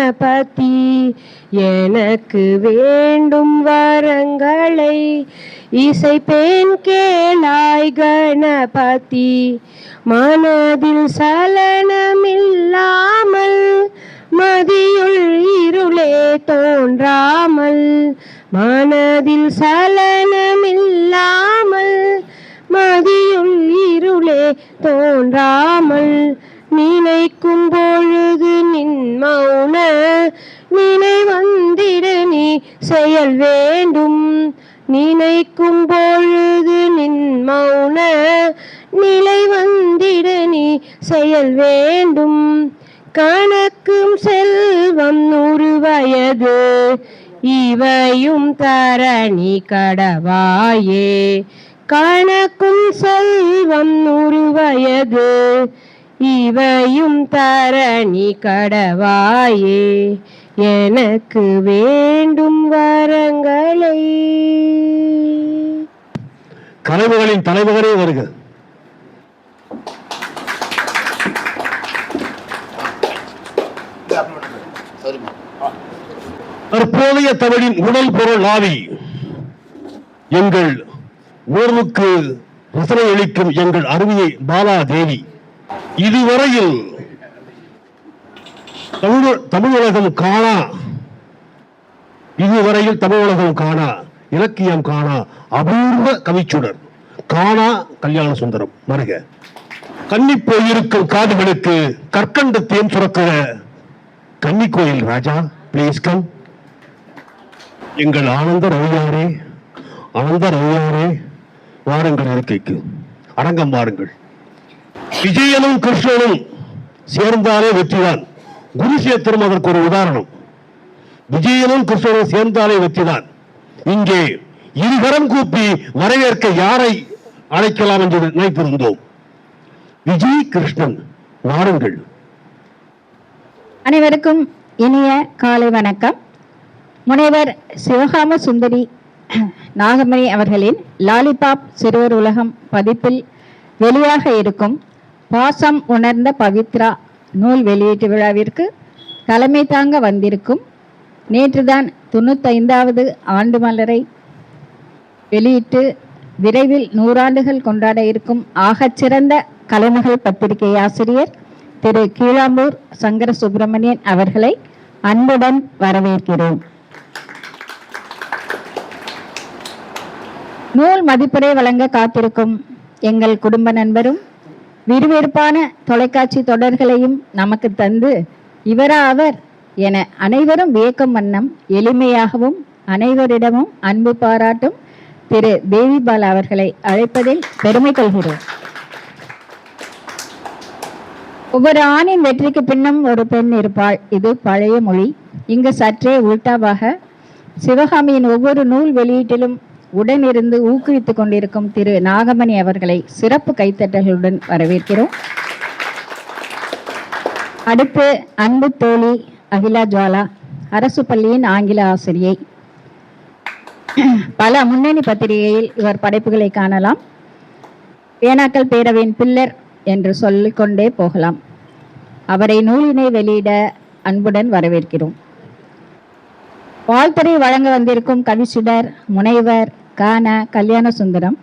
கணபதி எனக்கு வேண்டும் வரங்களை இசைப்பேன் கேளாய் கணபதி மனதில் சலனமில்லாமல் மதியுள் இருளே தோன்றாமல் மனதில் சலனமில்லாமல் மதியுள் இருளே தோன்றாமல் நினைக்கும் பொழுது நின் மௌன நினை வந்திட நீ செயல் வேண்டும் நினைக்கும் பொழுது நின் மௌன நிலை வந்திட நீ செயல் வேண்டும் கணக்கும் செல்வம் 100 வயது இவையும் தரணி கடவாயே கணக்கும் செல்வம் 100 வயது இவையும் தரணி கடவாயே எனக்கு வேண்டும் வரங்களை. கனவுகளின் தலைவரே வருக. தற்போதைய தமிழின் உடல் பொருள் ஆவி எங்கள் உணர்வுக்கு ரசனை அளிக்கும் எங்கள் அருமையை பாலா தேவி இதுவரையில் தமிழகம் காணா இலக்கியம் காணா அபூர்வ கவிச்சுடர் காணா கல்யாண சுந்தரம் வருக. கன்னி போயிருக்கும் காதுகளுக்கு கற்கண்டு தேன் சுரக்கிற கன்னி கோயில் ராஜா பிளீஸ் கம். எங்கள் ஆனந்த ரவியாரே வாருங்கள் இருக்கைக்கு அரங்கம் வாருங்கள். விஜயனும் கிருஷ்ணனும் சேர்ந்தாலே வெற்றிதான். குருஷேத்திரம் அதற்கு ஒரு உதாரணம். விஜயனும் கிருஷ்ணனும் சேர்ந்தாலே வெற்றிதான். இங்கே இருகரம் கூப்பி வரவேற்க யாரை அழைக்கலாம் என்று நினைத்திருந்தோம். விஜய் கிருஷ்ணன் வாருங்கள். அனைவருக்கும் இனிய காலை வணக்கம். முனைவர் சிவகாம சுந்தரி நாகமணி அவர்களின் லாலிபாப் சிறுவர் உலகம் பதிப்பில் வெளியாக இருக்கும் பாசம் உணர்ந்த பவித்ரா நூல் வெளியீட்டு விழாவிற்கு தலைமை தாங்க வந்திருக்கும் நேற்றுதான் 95வது ஆண்டு மலரை வெளியிட்டு விரைவில் 100 ஆண்டுகள் கொண்டாட இருக்கும் ஆகச்சிறந்த கலைமகள் பத்திரிகை ஆசிரியர் திரு கீழாம்பூர் சங்கர சுப்பிரமணியன் அவர்களை அன்புடன் வரவேற்கிறோம். நூல் மதிப்புரை வழங்க காத்திருக்கும் எங்கள் குடும்ப நண்பரும் விறுவிறுப்பான தொலைக்காட்சி தொடர்களையும் நமக்கு தந்து இவரா அவர் என அனைவரும் வியக்கும் வண்ணம் எளிமையாகவும் அனைவரிடமும் அன்பு பாராட்டும் திரு தேவிபாலா அவர்களை அழைப்பதில் பெருமை கொள்கிறோம். ஒவ்வொரு ஆணின் வெற்றிக்கு பின்னும் ஒரு பெண் இருப்பாள். இது பழைய மொழி. இங்கு சற்றே உள்டாவாக சிவகாமியின் ஒவ்வொரு நூல் வெளியீட்டிலும் உடனிருந்து ஊக்குவித்துக் கொண்டிருக்கும் திரு நாகமணி அவர்களை சிறப்பு கைத்தட்டல்களுடன் வரவேற்கிறோம். அடுத்து அன்பு தோழி அகிலா ஜுவாலா, அரசு பள்ளியின் ஆங்கில ஆசிரியை. பல முன்னணி பத்திரிகையில் இவர் படைப்புகளை காணலாம். பேனாக்கள் பேரவையின் பில்லர் என்று சொல்லிக்கொண்டே போகலாம். அவரை நூலினை வெளியிட அன்புடன் வரவேற்கிறோம். வாழ்த்துறை வழங்க வந்திருக்கும் கவிச்சுடர் முனைவர் கான கல்யாண சுந்தரம்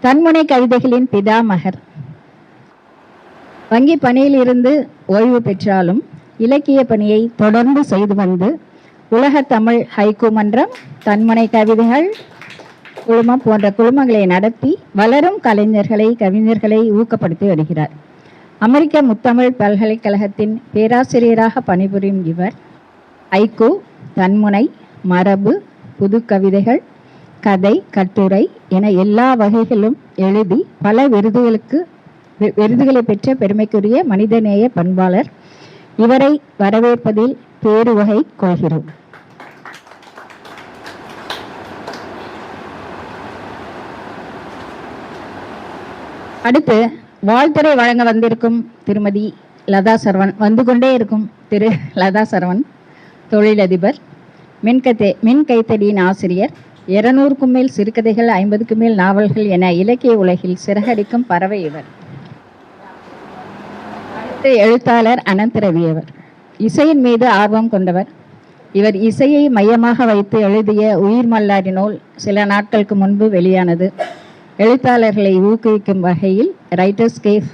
தன்முனை கவிதைகளின் பிதாமகர். வங்கி பணியில் இருந்து ஓய்வு பெற்றாலும் இலக்கிய பணியை தொடர்ந்து செய்து வந்து உலக தமிழ் ஹைக்கூ மன்றம், தன்முனை கவிதைகள் குழுமம் போன்ற குழுமங்களை நடத்தி வளரும் கவிஞர்களை ஊக்கப்படுத்தி வருகிறார். அமெரிக்க முத்தமிழ் பல்கலைக்கழகத்தின் பேராசிரியராக பணிபுரியும் இவர் ஹைக்கூ, தன்முனை, மரபு, புது கவிதைகள், கதை, கட்டுரை என எல்லா வகைகளும் எழுதி பல விருதுகளை பெற்ற பெருமைக்குரிய மனிதநேய பண்பாளர். இவரை வரவேற்பதில் பேருவகை கொள்கிறோம். அடுத்து வாழ்த்துறை வழங்க வந்திருக்கும் திருமதி லதா சரவணன், வந்து கொண்டே இருக்கும் திரு லதா சரவணன், தொழிலதிபர், மின் கைத்தடியின் ஆசிரியர், 200க்கும் மேல் சிறுகதைகள், 50க்கும் மேல் நாவல்கள் என இலக்கிய உலகில் சிறகடிக்கும் பறவை இவர். அடுத்து எழுத்தாளர் அனந்த் ரவி அவர். இசையின் மீது ஆர்வம் கொண்டவர். இவர் இசையை மையமாக வைத்து எழுதிய உயிர் மல்லாடி நூல் சில நாட்களுக்கு முன்பு வெளியானது. எழுத்தாளர்களை ஊக்குவிக்கும் வகையில் ரைட்டர்ஸ் கேஃப்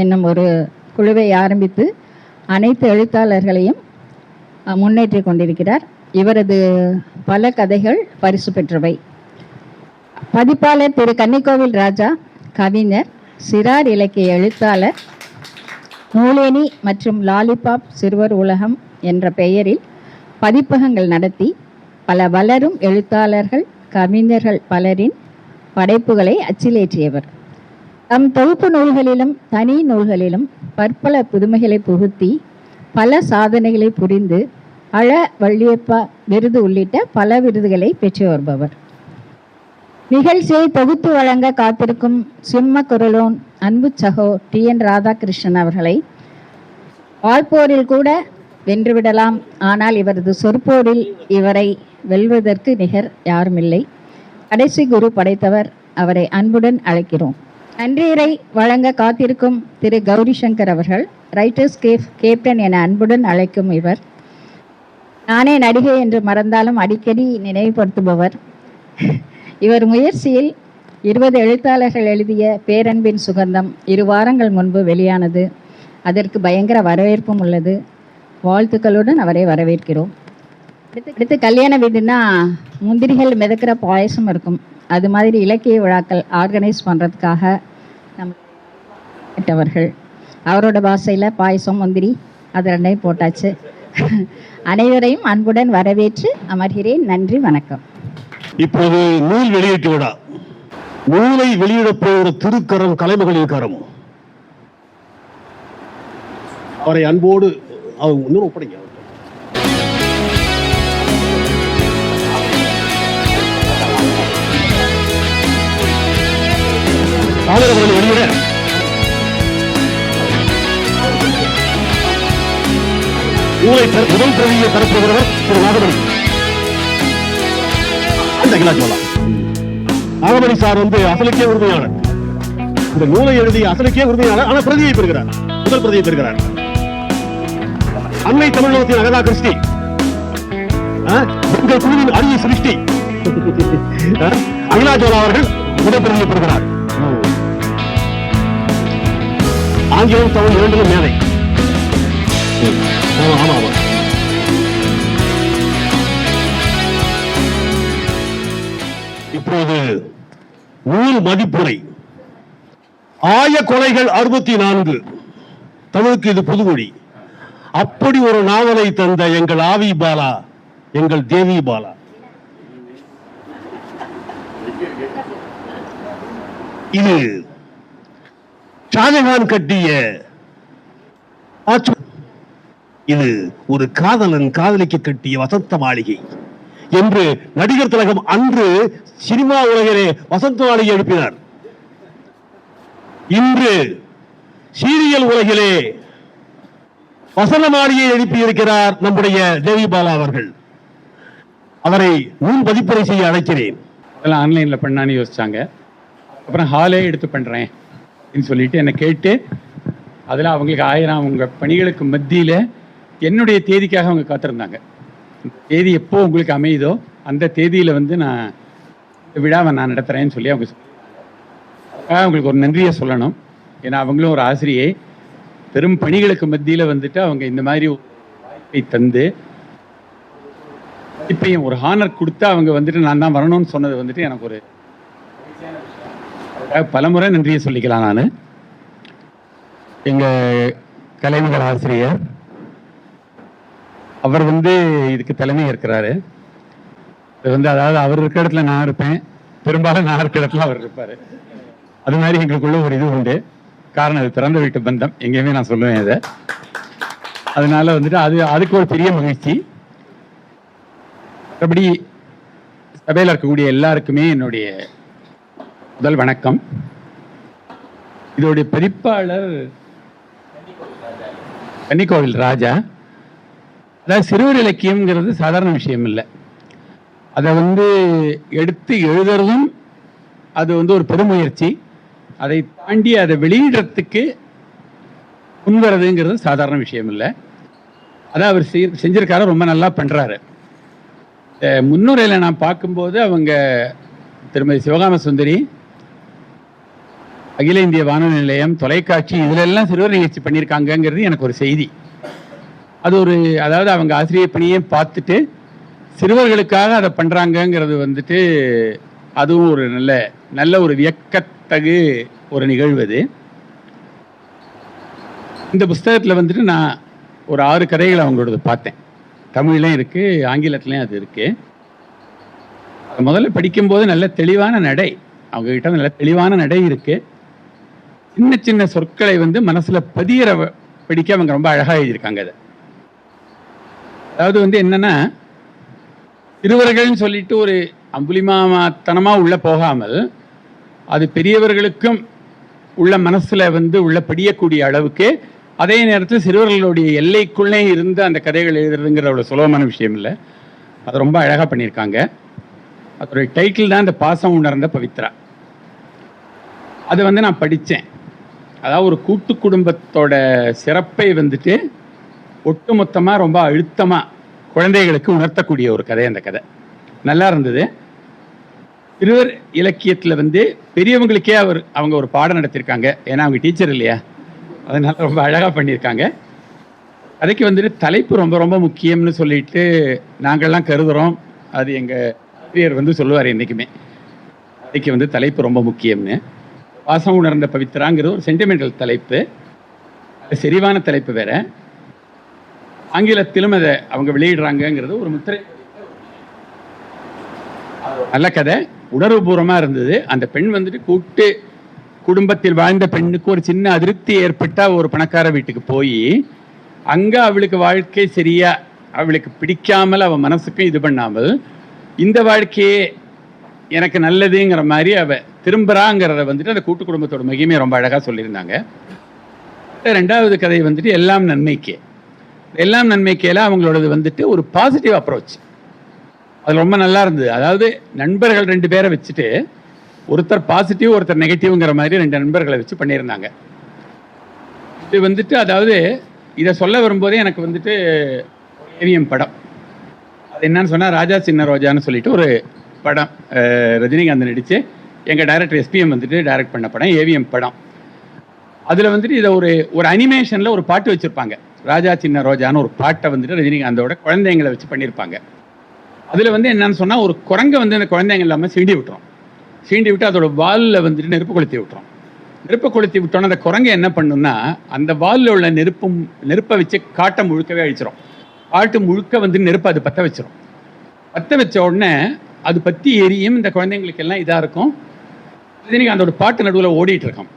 என்னும் ஒரு குழுவை ஆரம்பித்து அனைத்து எழுத்தாளர்களையும் முன்னேற்றி கொண்டிருக்கிறார். இவரது பல கதைகள் பரிசு பெற்றவை. பதிப்பாளர் திரு கன்னிக்கோவில் ராஜா கவிஞர், சிறார் இலக்கிய எழுத்தாளர், நூலேணி மற்றும் லாலிபாப் சிறுவர் உலகம் என்ற பெயரில் பதிப்பகங்கள் நடத்தி பல வளரும் எழுத்தாளர்கள், கவிஞர்கள் பலரின் படைப்புகளை அச்சிலேற்றியவர். தம் தொகுப்பு நூல்களிலும் தனி நூல்களிலும் பற்பல புதுமைகளை புகுத்தி பல சாதனைகளை புரிந்து அழ வள்ளியப்பா விருது உள்ளிட்ட பல விருதுகளை பெற்று வருபவர். நிகழ்ச்சியை தொகுத்து வழங்க காத்திருக்கும் சிம்ம குரலோன் அன்பு சகோ TN ராதாகிருஷ்ணன் அவர்களை வாழ்போரில் கூட வென்றுவிடலாம், ஆனால் இவரது சொற்போரில் இவரை வெல்வதற்கு நிகர் யாருமில்லை. கடைசி குரு படைத்தவர், அவரை அன்புடன் அழைக்கிறோம். நன்றியுரை வழங்க காத்திருக்கும் திரு கௌரி சங்கர் அவர்கள் ரைட்டர்ஸ் கேஃப் கேப்டன் என அன்புடன் அழைக்கும் இவர். நானே நடிகை என்று மறந்தாலும் அடிக்கடி நினைவுபடுத்துபவர். இவர் முயற்சியில் 20 எழுத்தாளர்கள் எழுதிய பேரன்பின் சுகந்தம் 2 வாரங்கள் முன்பு வெளியானது. அதற்கு பயங்கர வரவேற்பும் உள்ளது. வாழ்த்துக்களுடன் அவரை வரவேற்கிறோம். அடுத்து கல்யாண வீடுனா முந்திரிகள் மிதக்கிற பாயசம் இருக்கும். அது மாதிரி இலக்கிய விழாக்கள் ஆர்கனைஸ் பண்ணுறதுக்காக நம்ம அவரோட பாஷையில் பாயசம் முந்திரி அது 2ஐயும் போட்டாச்சு. அனைவரையும் அன்புடன் வரவேற்று அமர்கிறேன். நன்றி, வணக்கம். இப்போது நூல் வெளியீட்டு விழா. நூலை வெளியிடப் போகிற திருக்கரம் கலைமகளிர் கரம். அவரை அன்போடு இன்னும் ஒப்படைங்க. அவர்கள் வெளியிட நூலை முதல் பிரதியை பெறப்போகிறவர் திரு நாகமணி. நாகமணி சார் அசலுக்கே உரிமையாளர். இந்த நூலை எழுதிய அசலுக்கே உரிமையாளர். ஆனால் பிரதியை பெறுகிறார், முதல் பிரதியை பெறுகிறார். அன்னை தமிழகத்தின் அகதா கிறிஸ்டி, எங்கள் குழுவின் அரிய சிருஷ்டி அகிலாஜோலா அவர்கள் முதல் பிரதியை பெறுகிறார். ஆங்கிலம் தமிழ் இரண்டிலும் மேலை. ஆமா. இப்போது நூல் மதிப்புரை. ஆய கொலைகள் 64. தமிழுக்கு இது புதுமொழி. அப்படி ஒரு நாவலை தந்த எங்கள் ஆவி பாலா, எங்கள் தேவி பாலா. இது ஷாஜகான் கட்டிய இது ஒரு காதலன் காதலிக்க கட்டிய வசந்த மாளிகை என்று நடிகர் திலகம் அன்று சினிமா உலகிலே வசந்த மாளிகை எழுப்பினார். இன்று சீரியல் உலகிலே வசந்த மாளிகையை எழுப்பியிருக்கிறார் நம்முடைய தேவி பாலா அவர்கள். அவரை நூல் பதிப்புரை செய்ய அழைக்கிறேன். அதெல்லாம் ஆன்லைன்ல பண்ணான்னு யோசிச்சாங்க. அப்புறம் ஹாலே எடுத்து பண்றேன் அப்படின்னு சொல்லிட்டு என்னை கேட்டு அதில் அவங்களுக்கு 1000 அவங்க பணிகளுக்கு மத்தியில் என்னுடைய தேதிக்காக அவங்க காத்திருந்தாங்க. தேதி எப்போ உங்களுக்கு அமையுதோ அந்த தேதியில் நான் விழாவை நான் நடத்துகிறேன்னு சொல்லி அவங்க அவங்களுக்கு ஒரு நன்றியை சொல்லணும். ஏன்னா அவங்களும் ஒரு ஆசிரியை, பெரும் பணிகளுக்கு மத்தியில் அவங்க இந்த மாதிரி வாய்ப்பை தந்து இப்பயும் ஒரு ஹானர் கொடுத்து அவங்க நான் தான் வரணும்னு சொன்னது எனக்கு ஒரு பலமுறை நன்றியை சொல்லிக்கலாம். நான் எங்கள் கலைஞர் ஆசிரியர் அவர் இதுக்கு தலைமை இருக்கிறாரு. அதாவது அவர் இருக்கிற இடத்துல நான் இருப்பேன், பெரும்பாலும் நான் இருக்கிற இடத்துல அவர் இருப்பார். அது மாதிரி எங்களுக்குள்ள ஒரு இது உண்டு. காரணம் அது பிறந்த வீட்டு பந்தம், எங்கேயுமே நான் சொல்லுவேன் இதை. அதனால அதுக்கு ஒரு பெரிய மகிழ்ச்சி. மற்றபடி சபையில் இருக்கக்கூடிய எல்லாருக்குமே என்னுடைய முதல் வணக்கம். இதோடைய பதிப்பாளர் கன்னிக்கோவில் ராஜா. அதாவது சிறுவர் இலக்கியம்ங்கிறது சாதாரண விஷயம் இல்லை. அதை எடுத்து எழுதுறதும் அது ஒரு பெருமுயற்சி. அதை தாண்டி அதை வெளியிடறதுக்கு முன்வரதுங்கிறது சாதாரண விஷயம் இல்லை. அதான் அவர் செஞ்சிருக்காரு, ரொம்ப நல்லா பண்ணுறாரு. முன்னுரையில் நான் பார்க்கும்போது அவங்க திருமதி சிவகாம சுந்தரி அகில இந்திய வானொலி நிலையம், தொலைக்காட்சி, இதிலெல்லாம் சிறுவர் நிகழ்ச்சி பண்ணியிருக்காங்கங்கிறது எனக்கு ஒரு செய்தி. அது ஒரு, அதாவது அவங்க ஆசிரியர் பணியை பார்த்துட்டு சிறுவர்களுக்காக அதை பண்ணுறாங்கங்கிறது வந்துட்டு அதுவும் ஒரு நல்ல ஒரு வியக்கத்தகு ஒரு நிகழ்வு. அது இந்த புஸ்தகத்தில் வந்துட்டு நான் ஒரு 6 கதைகளை அவங்களோடது பார்த்தேன். தமிழ்லையும் இருக்குது, ஆங்கிலத்துலேயும் அது இருக்குது. முதல்ல படிக்கும்போது நல்ல தெளிவான நடை, அவங்ககிட்ட நல்ல தெளிவான நடை இருக்குது. சின்ன சின்ன சொற்களை வந்து மனசில் பதிகிற படிக்க அவங்க ரொம்ப அழகாக எழுதியிருக்காங்க. அதை அதாவது வந்து என்னன்னா, சிறுவர்கள்னு சொல்லிட்டு ஒரு அம்புலிமாத்தனமாக உள்ளே போகாமல் அது பெரியவர்களுக்கும் உள்ள மனசில் வந்து உள்ள படியக்கூடிய அளவுக்கு, அதே நேரத்தில் சிறுவர்களுடைய எல்லைக்குள்ளே இருந்து அந்த கதைகள் எழுதுறதுங்கிற அவ்வளோ சுலபமான விஷயம் இல்லை. அது ரொம்ப அழகாக பண்ணியிருக்காங்க. அதோடைய டைட்டில் தான் இந்த பாசம் உணர்ந்த பவித்ரா. அதை வந்து நான் படித்தேன். அதாவது ஒரு கூட்டு குடும்பத்தோட சிறப்பை வந்துட்டு ஒட்டுமொத்தமாக ரொம்ப அழுத்தமாக குழந்தைகளுக்கு உணர்த்தக்கூடிய ஒரு கதை. அந்த கதை நல்லா இருந்தது. சிறுவர் இலக்கியத்தில் வந்து பெரியவங்களுக்கே அவங்க ஒரு பாடம் நடத்தியிருக்காங்க. ஏன்னா அவங்க டீச்சர் இல்லையா, அதனால ரொம்ப அழகாக பண்ணியிருக்காங்க. கதைக்கு வந்துட்டு தலைப்பு ரொம்ப ரொம்ப முக்கியம்னு சொல்லிட்டு நாங்கள்லாம் கருதுகிறோம். அது எங்கள் ஆசிரியர் வந்து சொல்லுவார் என்றைக்குமே, கதைக்கு வந்து தலைப்பு ரொம்ப முக்கியம்னு. பாசம் உணர்ந்த பவித்ராங்கிறது ஒரு சென்டிமெண்டல் தலைப்பு, செறிவான தலைப்பு வேற. ஆங்கிலத்திலும் அதை அவங்க வெளியிடுறாங்கங்கிறது ஒரு முத்திரை. நல்ல கதை, உணர்வுபூர்வமாக இருந்தது. அந்த பெண் வந்துட்டு கூட்டு குடும்பத்தில் வாழ்ந்த பெண்ணுக்கு ஒரு சின்ன அதிருப்தி ஏற்பட்டால் ஒரு பணக்கார வீட்டுக்கு போய் அங்கே அவளுக்கு வாழ்க்கை சரியா அவளுக்கு பிடிக்காமல் அவள் மனசுக்கும் இது பண்ணாமல் இந்த வாழ்க்கையே எனக்கு நல்லதுங்கிற மாதிரி அவள் திரும்புகிறாங்கிறத வந்துட்டு அந்த கூட்டு குடும்பத்தோட மகிமையை ரொம்ப அழகாக சொல்லியிருந்தாங்க. 2வது கதை வந்துட்டு எல்லாம் நன்மைக்கே. எல்லாம் நன்மைக்கேல அவங்களோடது வந்துட்டு ஒரு பாசிட்டிவ் அப்ரோச், அது ரொம்ப நல்லா இருந்தது. அதாவது நண்பர்கள் 2 பேரை வச்சுட்டு ஒருத்தர் பாசிட்டிவ் ஒருத்தர் நெகட்டிவ்ங்கிற மாதிரி 2 நண்பர்களை வச்சு பண்ணியிருந்தாங்க. இது வந்துட்டு அதாவது இதை சொல்ல வரும்போதே எனக்கு வந்துட்டு ஏவிஎம் படம், அது என்னன்னு சொன்னால் ராஜா சின்ன ரோஜான்னு சொல்லிட்டு ஒரு படம், ரஜினிகாந்த் நடித்து எங்கள் டைரக்டர் எஸ்பிஎம் வந்துட்டு டைரக்ட் பண்ண படம், ஏவிஎம் படம். அதில் வந்துட்டு இதை ஒரு அனிமேஷனில் ஒரு பாட்டு வச்சுருப்பாங்க. ராஜா சின்ன ரோஜான்னு ஒரு பாட்டை வந்துட்டு ரஜினிகாந்தோட குழந்தைங்களை வச்சு பண்ணியிருப்பாங்க. அதில் வந்து என்னன்னு சொன்னால் ஒரு குரங்கை வந்து அந்த குழந்தைங்க இல்லாமல் சீண்டி விட்டு அதோட வாலில் வந்துட்டு நெருப்பு கொளுத்தி விட்டுரும். நெருப்பை கொளுத்தி விட்டோன்னா அந்த குரங்கை என்ன பண்ணுன்னா அந்த வாலில் உள்ள நெருப்பை வச்சு காட்டை முழுக்கவே அழிச்சிடும். காட்டு முழுக்க வந்து நெருப்பை அது பற்ற வச்சிடும். பற்ற வச்ச உடனே அது பற்றி எரியும். இந்த குழந்தைங்களுக்கு எல்லாம் இதாக இருக்கும். ரஜினிகாந்தோட பாட்டு நடுவில் ஓடிட்டு இருக்கோம்.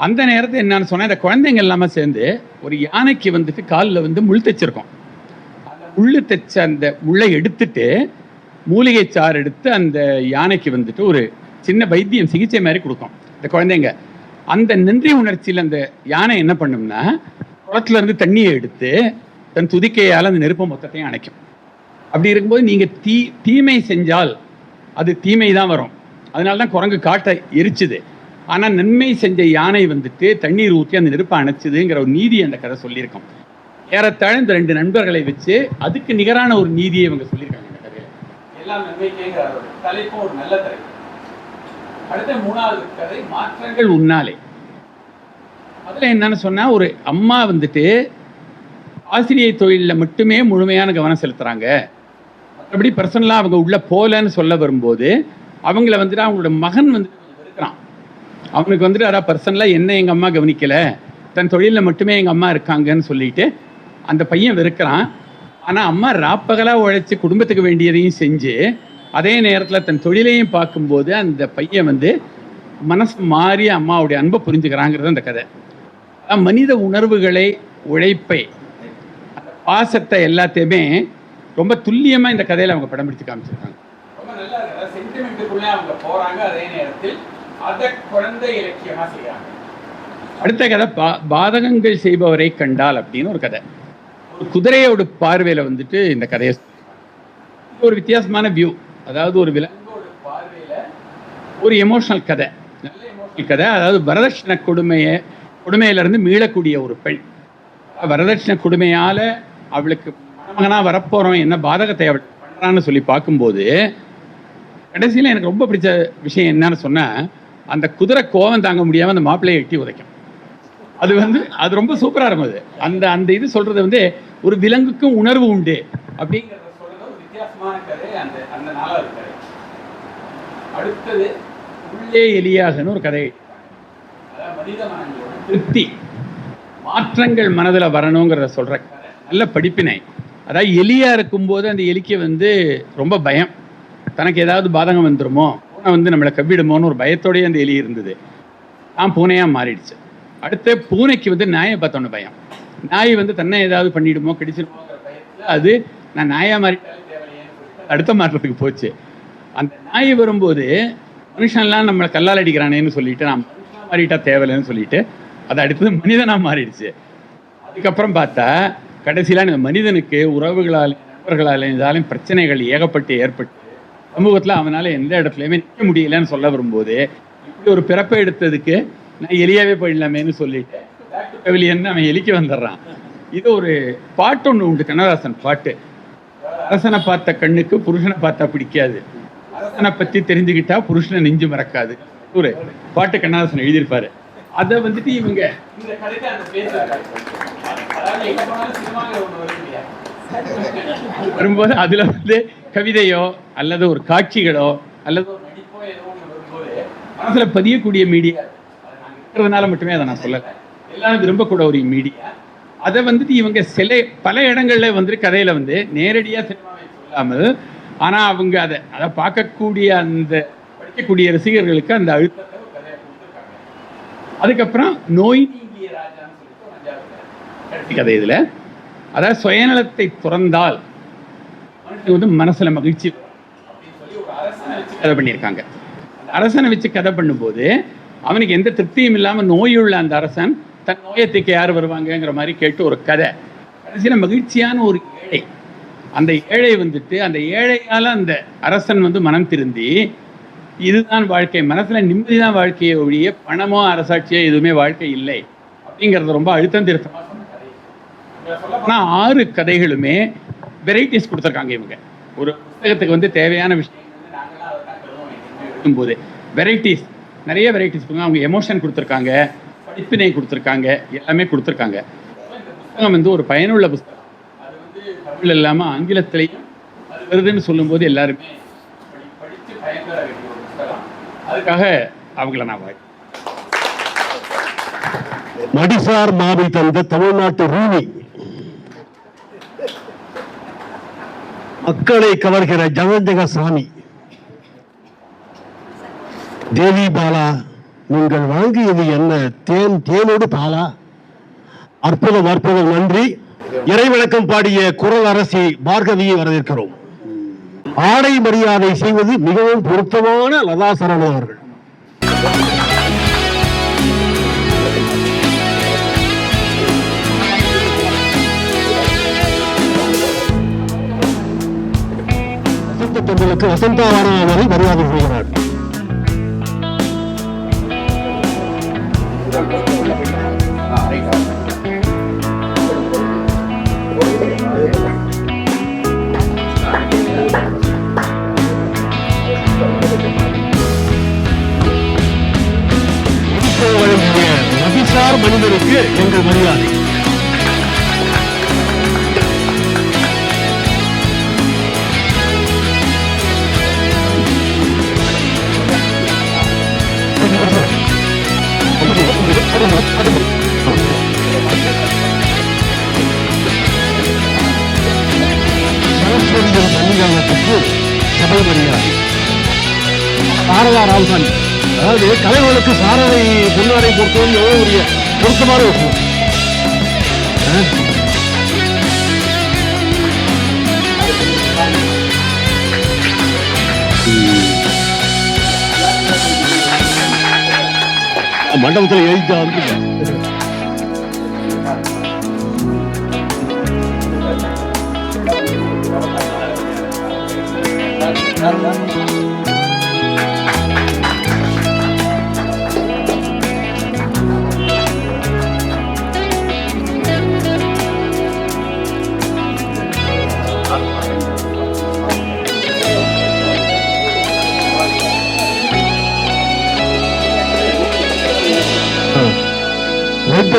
அந்த நேரத்தில் என்னன்னு சொன்னால் இந்த குழந்தைங்க எல்லாமே சேர்ந்து ஒரு யானைக்கு வந்துட்டு காலில் வந்து முள் தைச்சிருக்கோம். அந்த முள் தைச்ச அந்த முள்ளை எடுத்துட்டு மூலிகை சாறு எடுத்து அந்த யானைக்கு வந்துட்டு ஒரு சின்ன வைத்தியம் சிகிச்சை மாதிரி கொடுக்கும் இந்த குழந்தைங்க. அந்த நன்றி உணர்ச்சியில் அந்த யானை என்ன பண்ணும்னா குளத்துல இருந்து தண்ணியை எடுத்து தன் துதிக்கையால் அந்த நெருப்பை மொத்தத்தையும் அணைக்கும். அப்படி இருக்கும்போது நீங்கள் தீமை செஞ்சால் அது தீமை தான் வரும். அதனால தான் குரங்கு காட்டை எரிச்சுது. ஆனால் நன்மை செஞ்ச யானை வந்துட்டு தண்ணீர் ஊற்றி அந்த நெருப்பை அணைச்சிதுங்கிற ஒரு நீதி அந்த கதை சொல்லியிருக்கோம். ஏறத்தாழ இந்த 2 நண்பர்களை வச்சு அதுக்கு நிகரான ஒரு நீதியை இவங்க சொல்லியிருக்காங்க இந்த கதையில். எல்லாம் நன்மைக்கேங்கிற தலைப்பும் ஒரு நல்ல தலைப்பு. அடுத்த 3வது கதை மாற்றங்கள் உன்னாலே. அதில் என்னன்னு சொன்னால் ஒரு அம்மா வந்துட்டு ஆசிரியர் தொழிலில் மட்டுமே முழுமையான கவனம் செலுத்துகிறாங்க. மற்றபடி பர்சனலாக அவங்க உள்ள போகலன்னு சொல்ல வரும்போது அவங்கள வந்துட்டு அவங்களோட மகன் வந்துட்டு இருக்கிறான். அவனுக்கு வந்துட்டு அதான் பர்சனலாக என்ன எங்கள் அம்மா கவனிக்கலை, தன் தொழிலில் மட்டுமே எங்கள் அம்மா இருக்காங்கன்னு சொல்லிட்டு அந்த பையன் வெறுக்கிறான். ஆனால் அம்மா ராப்பகலாக உழைச்சி குடும்பத்துக்கு வேண்டியதையும் செஞ்சு அதே நேரத்தில் தன் தொழிலையும் பார்க்கும்போது அந்த பையன் வந்து மனசு மாறி அம்மாவுடைய அன்பை புரிஞ்சுக்கிறாங்கிறது அந்த கதை. மனித உணர்வுகளை, உழைப்பை, அந்த பாசத்தை எல்லாத்தையுமே ரொம்ப துல்லியமாக இந்த கதையில் அவங்க படம் பிடிச்சு காமிச்சிருக்காங்க. ரொம்ப நல்லா இருக்குது. சென்டிமெண்ட்டுக்குள்ளே அவங்க போகிறாங்க, அதே நேரத்தில் அதை குழந்தை இலக்கியமாக செய்கிறாங்க. அடுத்த கதை பாதகங்கள் செய்பவரை கண்டால் அப்படின்னு ஒரு கதை. ஒரு குதிரையோட பார்வையில் வந்துட்டு இந்த கதையை ஒரு வித்தியாசமான வியூ. அதாவது ஒரு விலங்கோட பார்வையில் ஒரு எமோஷனல் கதை, நல்ல எமோஷனல் கதை. அதாவது வரதட்சணை கொடுமையிலிருந்து மீளக்கூடிய ஒரு பெண். வரதட்சணை கொடுமையால் அவளுக்கு மகனா வரப்போறோம் என்ன பாதகத்தை அவள் பண்றான்னு சொல்லி பார்க்கும்போது கடைசியில் எனக்கு ரொம்ப பிடிச்ச விஷயம் என்னன்னு சொன்னா, அந்த குதிரை கோவம் தாங்க முடியாம அந்த மாப்பிள்ளையை எட்டி உதைக்கும். அது ரொம்ப சூப்பரா இருக்கும். அது அந்த இது சொல்றது ஒரு விலங்குக்கும் உணர்வு உண்டு அப்படிங்கிறத சொல்றது ஒரு வித்தியாசமான கதை. அந்த நாளாவது கதை. அடுத்தது உள்ளே எலியாகன்னு ஒரு கதை. அதாவது மனித மனங்களோட திருப்தி, மாற்றங்கள் மனதில் வரணுங்கிறத சொல்ற கதை. நல்ல படிப்பினை. அதாவது எலியா இருக்கும்போது அந்த எலிக்கு ரொம்ப பயம், தனக்கு ஏதாவது பாதகம் வந்துருமோ, பூனை நம்மளை கவ்விடுமோன்னு ஒரு பயத்தோடய அந்த எலி இருந்தது. பூனையா மாறிடுச்சு. அடுத்த பூனைக்கு நாயை பார்த்தோன்னு பயம். நாய் தன்னை ஏதாவது பண்ணிடுமோ கடிச்சிடுமோங்கிற பயத்தில் அது நான் நாயா மாறிட்டாலே தேவையில்லையே அடுத்த மாற்றத்துக்கு போச்சு. அந்த நாய் வரும்போது மனுஷன்லாம் நம்மளை கல்லால் அடிக்கிறானேன்னு சொல்லிட்டு நான் மனுஷனா மாறிட்டா தேவையில்லைன்னு சொல்லிட்டு அது அடுத்தது மனிதனா மாறிடுச்சு. அதுக்கப்புறம் பார்த்தா கடைசியில இந்த மனிதனுக்கு உறவுகளாலையும் நண்பர்களாலையும் இதாலையும் பிரச்சனைகள் ஏகப்பட்டு ஏற்பட்டு சமூகத்தில் அவனால எந்த இடத்துலையுமே நிற்க முடியலன்னு சொல்ல வரும்போது இப்படி ஒரு பிறப்பை எடுத்ததுக்கு நான் எலியாவே போயிடலாமேன்னு சொல்லிட்டு பவிலியன் அவன் எலிக்கு வந்துடுறான். இது ஒரு பாட்டு ஒன்று உண்டு, கண்ணதாசன் பாட்டு. அரசனை பார்த்த கண்ணுக்கு புருஷனை பார்த்தா பிடிக்காது, அரசனை பற்றி தெரிஞ்சுக்கிட்டா புருஷனை நெஞ்சு மறக்காது ஒரு பாட்டு கண்ணதாசன் எழுதியிருப்பாரு. அதை இவங்க இந்த கதைக்கு அந்த வரும்போது அதுல கவிதையோ அல்லது ஒரு காட்சிகளோ அல்லது ஒரு நடிப்போ ஏதோ ஒன்று வரும்போது மனசுல பதியக்கூடிய மீடியா இருக்கிறதுனால மட்டுமே அதை நான் சொல்லலை. எல்லாரும் விரும்பக்கூட ஒரு மீடியா. அதை இவங்க சில பல இடங்கள்ல கதையில நேரடியா சினிமாவை சொல்லாமல், ஆனா அவங்க அதை பார்க்கக்கூடிய அந்த படிக்கக்கூடிய ரசிகர்களுக்கு அந்த அழுத்தத்தை கதையை கொடுத்துருக்காங்க. அதுக்கப்புறம் நோய் நீங்கிய ராஜான்னு சொல்லிட்டு கதை இதுல, அதாவது சுயநலத்தை துறந்தால் மனுஷனுக்கு மனசுல மகிழ்ச்சி அப்படின்னு சொல்லி ஒரு அரசனை வச்சு கதை பண்ணியிருக்காங்க. அந்த அரசனை வச்சு கதை பண்ணும்போது அவனுக்கு எந்த திருப்தியும் இல்லாமல் நோயுள்ள அந்த அரசன் தன் நோயத்துக்கு யார் வருவாங்கங்கிற மாதிரி கேட்டு ஒரு கதை. கடைசியில் மகிழ்ச்சியான ஒரு ஏழை, அந்த ஏழை அந்த ஏழையால் அந்த அரசன் மனம் திருந்தி இதுதான் வாழ்க்கை, மனசுல நிம்மதி தான் வாழ்க்கையை ஒழிய பணமோ அரசாட்சியோ எதுவுமே வாழ்க்கை இல்லை அப்படிங்கிறது ரொம்ப அழுத்தம் திருத்தமாக சொன்ன கதை. சொல்லப்போனால் 6 கதைகளுமே வெரைட்டிஸ் கொடுத்துருக்காங்க. இவங்க ஒரு புத்தகத்துக்கு தேவையான விஷயங்கள் நாங்களாம் எழுதும்போது வெரைட்டிஸ், நிறைய வெரைட்டிஸ் அவங்க எமோஷன் கொடுத்துருக்காங்க, படிப்பினை கொடுத்துருக்காங்க, எல்லாமே கொடுத்துருக்காங்க. இந்த புத்தகம் ஒரு பயனுள்ள புத்தகம். அது தமிழ் இல்லாமல் ஆங்கிலத்திலையும் அது வருதுன்னு சொல்லும்போது எல்லாருமே படித்து பயன்பெற வேண்டிய ஒரு புத்தகம். அதுக்காக அவங்கள நான் மடிசார் மாவை தந்த தமிழ்நாட்டு ரூமி, மக்களை கவர்கிற ஜெகஜக சாமி, தேவி பாலா நீங்கள் வாங்கியது என்ன தேனோடு பாலா, அற்புதம் அற்புதம், நன்றி. இறைவணக்கம் பாடிய குரல் அரசி பார்கவியை வரவேற்கிறோம். ஆடை மரியாதை செய்வது மிகவும் பொருத்தமான லதா சரவணன் அவர்கள். வசந்த தொண்டலுக்கு வசந்தாவான அவரை மரியாதை செய்கிறார். நபிசார் மனிதருக்கு எங்கள் மரியாதை. சரஸ்வதியின் சன்னிதானத்துக்கு சபை மரியாதை. சாரதா ராவுசாமி, அதாவது கலைவர்களுக்கு சாரதை பொன்னாடை பொறுத்தவரை எவ்வளவு பெரிய பொருத்தமான விஷயம். மண்டபத்தில் எழுதிட்டா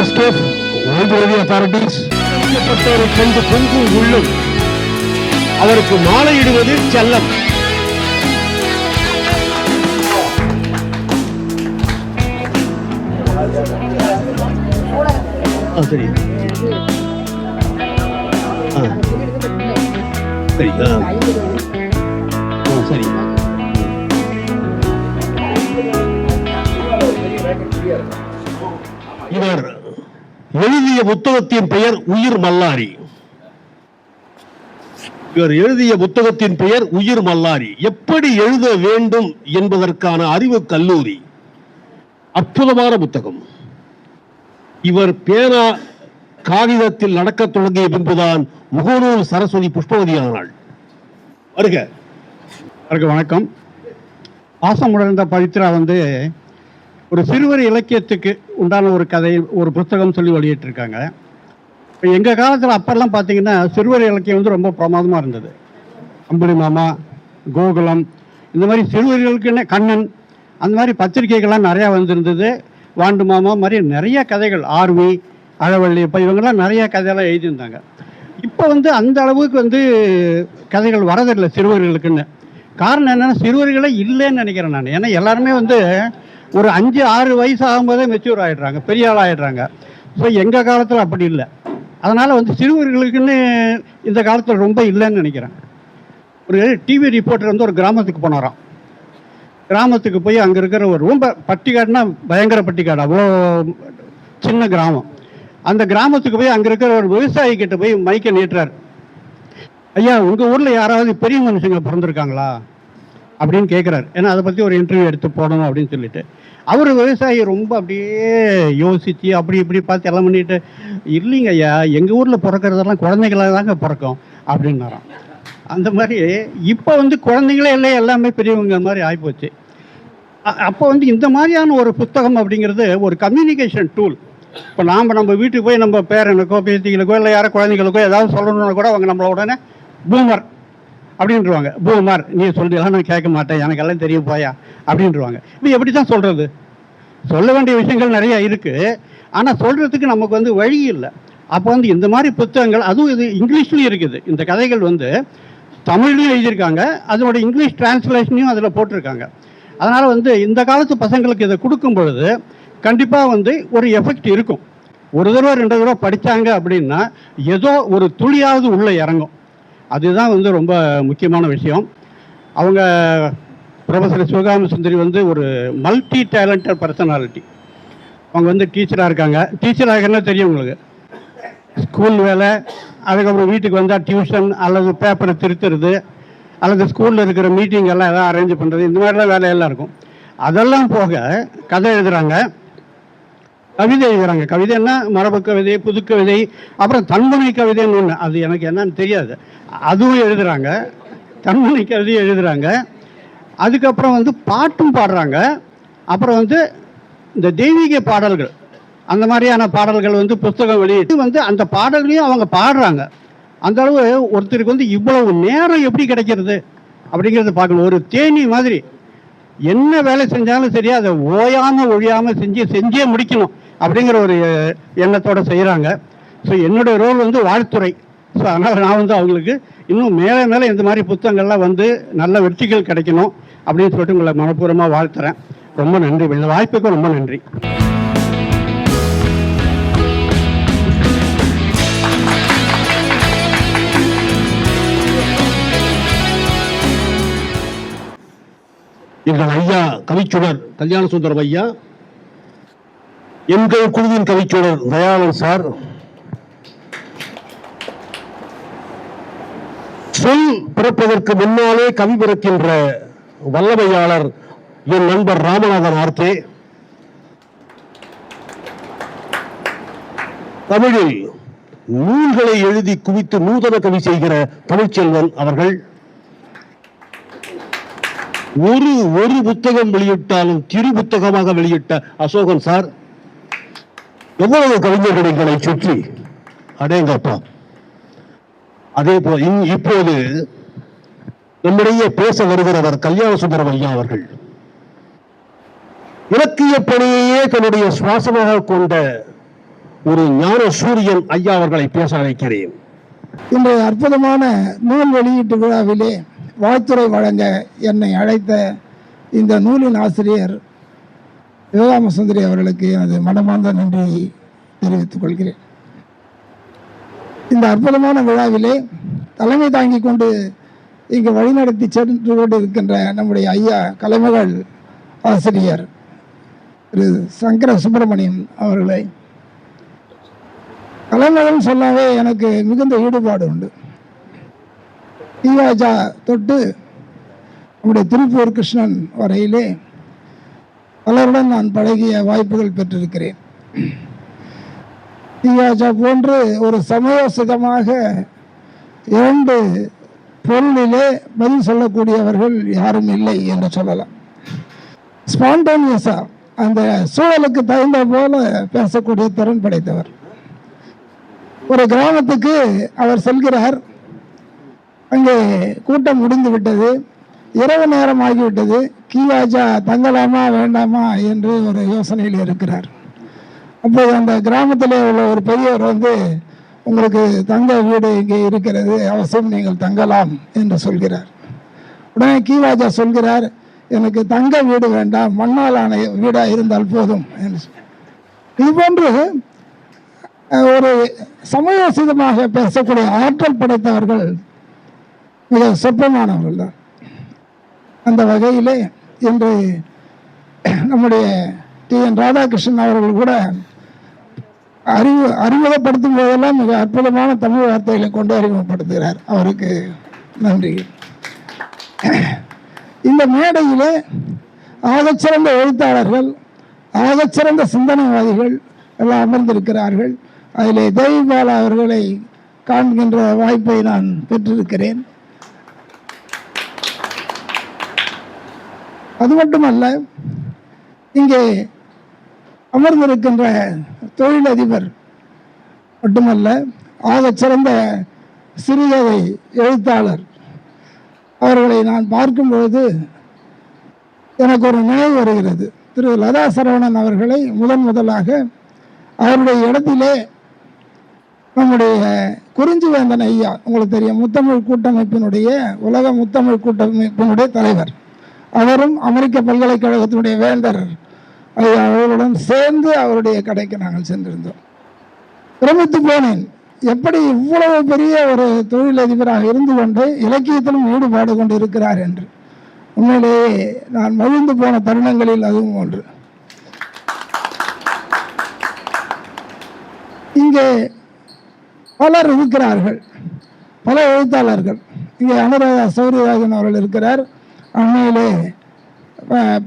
எஸ்கேப் அத்தாரிட்டிஸ் கண்டு பொங்கும் உள்ளும் அவருக்கு மாலையிடுவது செல்லம். சரி சரி சரி. இவர் எழுதிய புத்தகத்தின் பெயர் உயிர் மல்லாரி. எப்படி எழுத வேண்டும் என்பதற்கான அறிவு கல்லூரி. அற்புதமான புத்தகம். இவர் பேனா காகிதத்தில் நடக்க தொடங்கிய பின்புதான் முகநூல் சரஸ்வதி புஷ்பவதி ஆனாள். வருக. வணக்கம். பாசமுடர்ந்த பவித்ரா ஒரு சிறுவர் இலக்கியத்துக்கு உண்டான ஒரு கதை, ஒரு புத்தகம் சொல்லி வெளியிட்டிருக்காங்க. இப்போ எங்கள் காலத்தில் அப்பெல்லாம் பார்த்தீங்கன்னா சிறுவர் இலக்கியம் ரொம்ப பிரமாதமாக இருந்தது. அம்புலி மாமா, கோகுலம், இந்த மாதிரி சிறுவர்களுக்குன்னு கண்ணன், அந்த மாதிரி பத்திரிகைகள்லாம் நிறையா வந்திருந்தது. வாண்டு மாமா மாதிரி நிறைய கதைகள், ஆர்வி, அழவள்ளி, இப்போ இவங்கெல்லாம் நிறைய கதையெல்லாம் எழுதியிருந்தாங்க. இப்போ அந்த அளவுக்கு கதைகள் வரதில்லை சிறுவர்களுக்குன்னு. காரணம் என்னென்னா சிறுவர்களே இல்லைன்னு நினைக்கிறேன் நான். ஏன்னா எல்லாருமே ஒரு 5-6 வயசு ஆகும்போதே மெச்சூர் ஆகிடுறாங்க, பெரிய ஆள் ஆகிடுறாங்க. ஸோ எங்கள் காலத்தில் அப்படி இல்லை. அதனால் சிறுவர்களுக்குன்னு இந்த காலத்தில் ரொம்ப இல்லைன்னு நினைக்கிறேன். ஒரு டிவி ரிப்போர்ட்டர் ஒரு கிராமத்துக்கு போனாராம். கிராமத்துக்கு போய் அங்கே இருக்கிற ஒரு ரொம்ப பட்டிக்காடுனா பயங்கர பட்டிக்காடு, அவ்வளோ சின்ன கிராமம். அந்த கிராமத்துக்கு போய் அங்கே இருக்கிற ஒரு விவசாயி கிட்ட போய் மைக்கை நீட்டுறார். ஐயா, உங்கள் ஊரில் யாராவது பெரிய மனுஷங்க பிறந்திருக்காங்களா அப்படின்னு கேட்குறாரு. ஏன்னா அதை பற்றி ஒரு இன்டர்வியூ எடுத்து போடணும் அப்படின்னு சொல்லிட்டு. அவர் விவசாயி ரொம்ப அப்படியே யோசித்து அப்படி இப்படி பார்த்து எல்லாம் பண்ணிட்டு, இல்லைங்க ஐயா, எங்கள் ஊரில் பிறக்கிறதெல்லாம் குழந்தைகளாக தாங்க பிறக்கும் அப்படின்னாராம். அந்த மாதிரி இப்போ குழந்தைங்களே இல்லை, எல்லாமே பெரியவங்க மாதிரி ஆகிப்போச்சு. அப்போ இந்த மாதிரியான ஒரு புத்தகம் அப்படிங்கிறது ஒரு கம்யூனிகேஷன் டூல். இப்போ நம்ம வீட்டுக்கு போய் நம்ம பேரனுக்கோ பேத்திகளுக்கோ இல்லை யாரோ குழந்தைகளுக்கோ ஏதாவது சொல்லணும்னா கூட அவங்க நம்மள உடனே பூமர் அப்படின்ட்டுருவாங்க. பூமர், நீ சொல்லிடலாம், நான் கேட்க மாட்டேன், எனக்கு எல்லாம் தெரியும் போயா அப்படின்ட்டுருவாங்க. இப்போ எப்படி தான் சொல்கிறது? சொல்ல வேண்டிய விஷயங்கள் நிறையா இருக்குது, ஆனால் சொல்கிறதுக்கு நமக்கு வழி இல்லை. அப்போ இந்த மாதிரி புத்தகங்கள், அதுவும் இது இங்கிலீஷ்லேயும் இருக்குது. இந்த கதைகள் தமிழ்லையும் எழுதியிருக்காங்க, அதனோட இங்கிலீஷ் டிரான்ஸ்லேஷனையும் அதில் போட்டிருக்காங்க. அதனால் இந்த காலத்து பசங்களுக்கு இதை கொடுக்கும் பொழுது கண்டிப்பாக ஒரு எஃபெக்ட் இருக்கும். ஒரு தடவை 2 தடவை படித்தாங்க அப்படின்னா ஏதோ ஒரு துளியாவது உள்ளே இறங்கும். அதுதான் ரொம்ப முக்கியமான விஷயம். அவங்க ப்ரொஃபஸர் சிவகாம சுந்தரி ஒரு மல்டி டேலண்டட் பர்சனாலிட்டி. அவங்க டீச்சராக இருக்காங்க. டீச்சராக என்ன தெரியும் உங்களுக்கு? ஸ்கூல் வேலை, அதுக்கப்புறம் வீட்டுக்கு வந்தால் டியூஷன் அல்லது பேப்பரை திருத்துறது அல்லது ஸ்கூலில் இருக்கிற மீட்டிங் எல்லாம் எதாவது அரேஞ்ச் பண்ணுறது, இந்த மாதிரிலாம் வேலையெல்லாம் இருக்கும். அதெல்லாம் போக கதை எழுதுகிறாங்க, கவிதை எழுதுகிறாங்க. கவிதைன்னா மரபு கவிதை, புது கவிதை, அப்புறம் தன்முனை கவிதைன்னு ஒன்று, அது எனக்கு என்னன்னு தெரியாது, அதுவும் எழுதுகிறாங்க. தன்முனை கவிதையும் எழுதுகிறாங்க. அதுக்கப்புறம் பாட்டும் பாடுறாங்க. அப்புறம் இந்த தெய்வீக பாடல்கள், அந்த மாதிரியான பாடல்கள் புத்தகம் வெளியிட்டு அந்த பாடல்களையும் அவங்க பாடுறாங்க. அந்த அளவு ஒருத்தருக்கு இவ்வளவு நேரம் எப்படி கிடைக்கிறது அப்படிங்கிறத பார்க்கணும். ஒரு தேனி மாதிரி என்ன வேலை செஞ்சாலும் சரி, அதை ஒழியாமல் செஞ்சே முடிக்கணும் அப்படிங்கிற ஒரு எண்ணத்தோடு செய்கிறாங்க. ஸோ என்னுடைய ரோல் வாழ்த்துறை. ஸோ அதனால் நான் அவங்களுக்கு இன்னும் மேலே மேலே இந்த மாதிரி புத்தகங்கள்லாம் நல்ல வெற்றிகள் கிடைக்கணும் அப்படின்னு சொல்லிட்டு உங்களை மனப்பூர்வமாக வாழ்த்துறேன். ரொம்ப நன்றி. இந்த வாய்ப்புக்கும் ரொம்ப நன்றி. எங்கள் ஐயா கவிச்சுடர் கல்யாண சுந்தரம் ஐயா, எங்கள் குழுவின் கவிச்சுடர் தயாளன் சார், சொல் பிறப்பதற்கு முன்னாலே கவி பிறக்கின்ற வல்லமையாளர் என் நண்பர் ராமநாதன் ஆர்கே, தமிழில் நூல்களை எழுதி குவித்து நூதன கவி செய்கிற தமிழ்ச்செல்வன் அவர்கள், ஒரு புத்தகம் வெளியிட்டாலும் திரு புத்தகமாக வெளியிட்ட அசோகன் சார், எவ்வளவு கவிஞர்களை சுற்றி அடேங்கப்பா. அதே போல் இப்போது நம்மிடையே பேச வருகிறவர் கல்யாண சுந்தரம் ஐயா அவர்கள். இலக்கிய பணியையே தன்னுடைய சுவாசமாக கொண்ட ஒரு ஞான சூரியன் ஐயா அவர்களை பேச அழைக்கிறேன். இன்றைய அற்புதமான நூல் வெளியீட்டு விழாவிலே வாழ்த்துரை வழங்க என்னை அழைத்த இந்த நூலின் ஆசிரியர் சிவகாமசுந்தரி அவர்களுக்கு எனது மனமார்ந்த நன்றியை தெரிவித்துக் கொள்கிறேன். இந்த அற்புதமான விழாவிலே தலைமை தாங்கி கொண்டு இங்கு வழிநடத்தி சென்று கொண்டு இருக்கின்ற நம்முடைய ஐயா கலைமகள் ஆசிரியர் திரு சங்கர சுப்பிரமணியம் அவர்களை, கலைமகள் சொல்லாவே எனக்கு மிகுந்த ஈடுபாடு உண்டு. ஈவாஜா தொட்டு நம்முடைய திருப்பூர் கிருஷ்ணன் வரையிலே பலருடன் நான் பழகிய வாய்ப்புகள் பெற்றிருக்கிறேன். ஈவாஜா போன்று ஒரு சமயோசிதமாக இரண்டு பொருளிலே பதில் சொல்லக்கூடியவர்கள் யாரும் இல்லை என்று சொல்லலாம். ஸ்பான்டேனியஸா அந்த சூழலுக்கு தகுந்த போல பேசக்கூடிய திறன் படைத்தவர். ஒரு கிராமத்துக்கு அவர் செல்கிறார். அங்கே கூட்டம் முடிந்து விட்டது, இரவு நேரம் ஆகிவிட்டது. கீவாஜா தங்கலாமா வேண்டாமா என்று ஒரு யோசனையில் இருக்கிறார். அப்போது அந்த கிராமத்தில் உள்ள ஒரு பெரியவர் வந்து, உங்களுக்கு தங்க வீடு இங்கே இருக்கிறது, அவசியம் நீங்கள் தங்கலாம் என்று சொல்கிறார். உடனே கீவாஜா சொல்கிறார், எனக்கு தங்க வீடு வேண்டாம், மண்ணால் ஆன வீடாக இருந்தால் போதும் என்று. இதுபோன்று ஒரு சமயோசிதமாக பேசக்கூடிய ஆற்றல் படைத்தவர்கள் மிக சொற்பமானவர்கள் தான். அந்த வகையிலே இன்று நம்முடைய TN ராதாகிருஷ்ணன் அவர்கள் கூட அறிமுகப்படுத்தும் போதெல்லாம் மிக அற்புதமான தமிழ் வார்த்தைகளை கொண்டு அறிமுகப்படுத்துகிறார். அவருக்கு நன்றி. இந்த மேடையிலே ஆகச்சிறந்த எழுத்தாளர்கள், ஆகச்சிறந்த சிந்தனைவாதிகள் எல்லாம் அமர்ந்திருக்கிறார்கள். அதிலே தேவிபாலா அவர்களை காண்கின்ற வாய்ப்பை நான் பெற்றிருக்கிறேன். அது மட்டுமல்ல, இங்கே அமர்ந்திருக்கின்ற தொழிலதிபர் மட்டுமல்ல, ஆகச்சிறந்த சிறுகதை எழுத்தாளர் அவர்களை நான் பார்க்கும்பொழுது எனக்கு ஒரு நினைவு வருகிறது. திரு லதா சரவணன் அவர்களை முதலாக அவருடைய இடத்திலே நம்முடைய குறிஞ்சிவேந்தன் ஐயா, உங்களுக்கு தெரியும், முத்தமிழ் கூட்டமைப்பினுடைய, உலக முத்தமிழ் கூட்டமைப்பினுடைய தலைவர், அவரும் அமெரிக்க பல்கலைக்கழகத்தினுடைய வேந்தர் ஐயா அவர்களுடன் சேர்ந்து அவருடைய கடைக்கு நாங்கள் சென்றிருந்தோம். பிரமித்து போனேன், எப்படி இவ்வளவு பெரிய ஒரு தொழிலதிபராக இருந்து கொண்டு இலக்கியத்திலும் ஈடுபாடு கொண்டு இருக்கிறார் என்று. உண்மையிலேயே நான் மகிழ்ந்து போன தருணங்களில் அதுவும் ஒன்று. இங்கே பலர் இருக்கிறார்கள், பல எழுத்தாளர்கள். இங்கே அனுராதா சௌரியராஜன் அவர்கள் இருக்கிறார். அண்மையிலே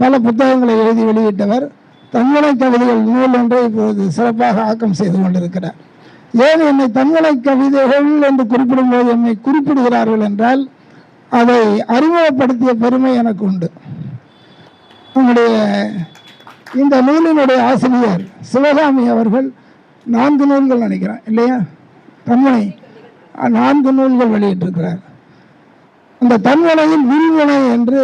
பல புத்தகங்களை எழுதி வெளியிட்டவர். தன்முனை கவிதைகள் நூல் ஒன்றை இப்போது சிறப்பாக ஆக்கம் செய்து கொண்டிருக்கிறார். ஏன் என்னை தன்முனை கவிதைகள் என்று குறிப்பிடும்போது என்னை குறிப்பிடுகிறார்கள் என்றால், அதை அறிமுகப்படுத்திய பெருமை எனக்கு உண்டு. நம்முடைய இந்த நூலினுடைய ஆசிரியர் சிவகாமி அவர்கள் 4 நூல்கள் நினைக்கிறேன் இல்லையா, தன்முனை 4 நூல்கள் வெளியிட்டிருக்கிறார். அந்த தன்முனையில் விரிவுரை என்று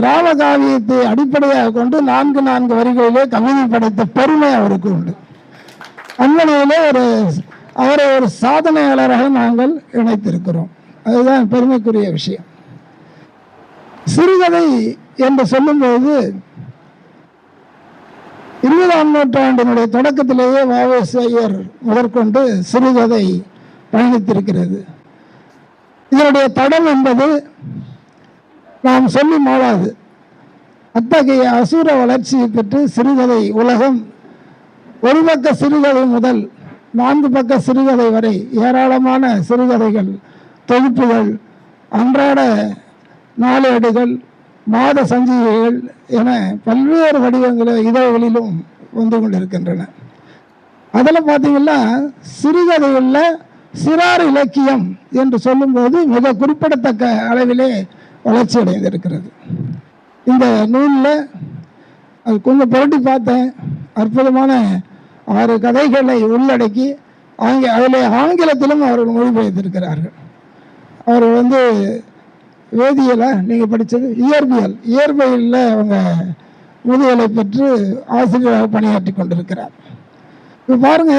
ராமகாவியத்தை அடிப்படையாக கொண்டு 4 வரிகளிலே கவிதை படைத்த பெருமை அவருக்கு உண்டு. தன்முனையிலே அவரை ஒரு சாதனையாளராக நாங்கள் இணைத்திருக்கிறோம். அதுதான் பெருமைக்குரிய விஷயம். சிறுகதை என்று சொல்லும்போது 20ஆம் நூற்றாண்டினுடைய தொடக்கத்திலேயே வ.உ.சி. ஐயர் முதற்கொண்டு சிறுகதை பயணித்திருக்கிறது. இதனுடைய தடம் என்பது நாம் சொல்லி மாளாது. அத்தகைய அசுர வளர்ச்சியை பெற்று சிறுகதை உலகம் ஒரு பக்க சிறுகதை முதல் 4 பக்க சிறுகதை வரை ஏராளமான சிறுகதைகள், தொகுப்புகள், அன்றாட நாளேடுகள், மாத சஞ்சிகைகள் என பல்வேறு வடிவங்களில் இதழ்களிலும் வந்து கொண்டிருக்கின்றன. அதில் பார்த்தீங்கன்னா சிறுகதைகளில் சிறார் இலக்கியம் என்று சொல்லும்போது மிக குறிப்பிடத்தக்க அளவிலே வளர்ச்சி அடைந்திருக்கிறது. இந்த நூலில் அது கொஞ்சம் புரட்டி பார்த்தேன். அற்புதமான 6 கதைகளை உள்ளடக்கி அதில் ஆங்கிலத்திலும் அவர்கள் மொழிபெயர்த்திருக்கிறார்கள். அவர்கள் வந்து வேதியியலை நீங்கள் படித்தது இயற்பியலில் அவங்க முதுகலை பெற்று ஆசிரியராக பணியாற்றி கொண்டிருக்கிறார். இப்போ பாருங்க,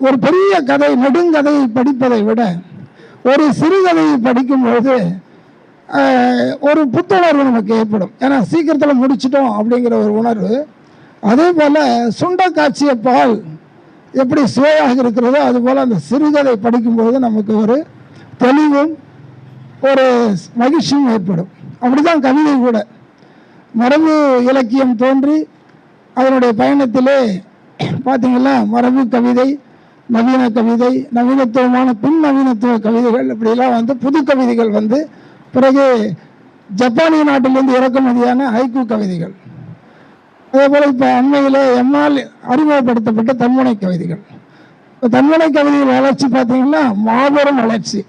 ஒரு பெரிய கதை நெடுங்கதையை படிப்பதை விட ஒரு சிறுகதையை படிக்கும்போது ஒரு புத்துணர்வு நமக்கு ஏற்படும். ஏன்னா சீக்கிரத்தில் முடிச்சிட்டோம் அப்படிங்கிற ஒரு உணர்வு. அதே போல் சுண்ட காய்ச்சிய பால் எப்படி சுவையாக இருக்கிறதோ அதுபோல் அந்த சிறுகதை படிக்கும்போது நமக்கு ஒரு தெளிவும் ஒரு மகிழ்ச்சியும் ஏற்படும். அப்படிதான் கவிதை கூட. மரபு இலக்கியம் தோன்றி அதனுடைய பயணத்திலே பார்த்தீங்கன்னா மரபு கவிதை, நவீன கவிதை, நவீனத்துவமான பின் நவீனத்துவ கவிதைகள், இப்படிலாம் வந்து புது கவிதைகள் வந்து பிறகு ஜப்பானிய நாட்டிலிருந்து இறக்குமதியான ஹைக்கூ கவிதைகள், அதே போல் இப்போ அண்மையில் எம்மால் அறிமுகப்படுத்தப்பட்ட தன்முனை கவிதைகள். இப்போ தன்முனை கவிதைகள் வளர்ச்சி பார்த்தீங்கன்னா மாபெரும் வளர்ச்சி.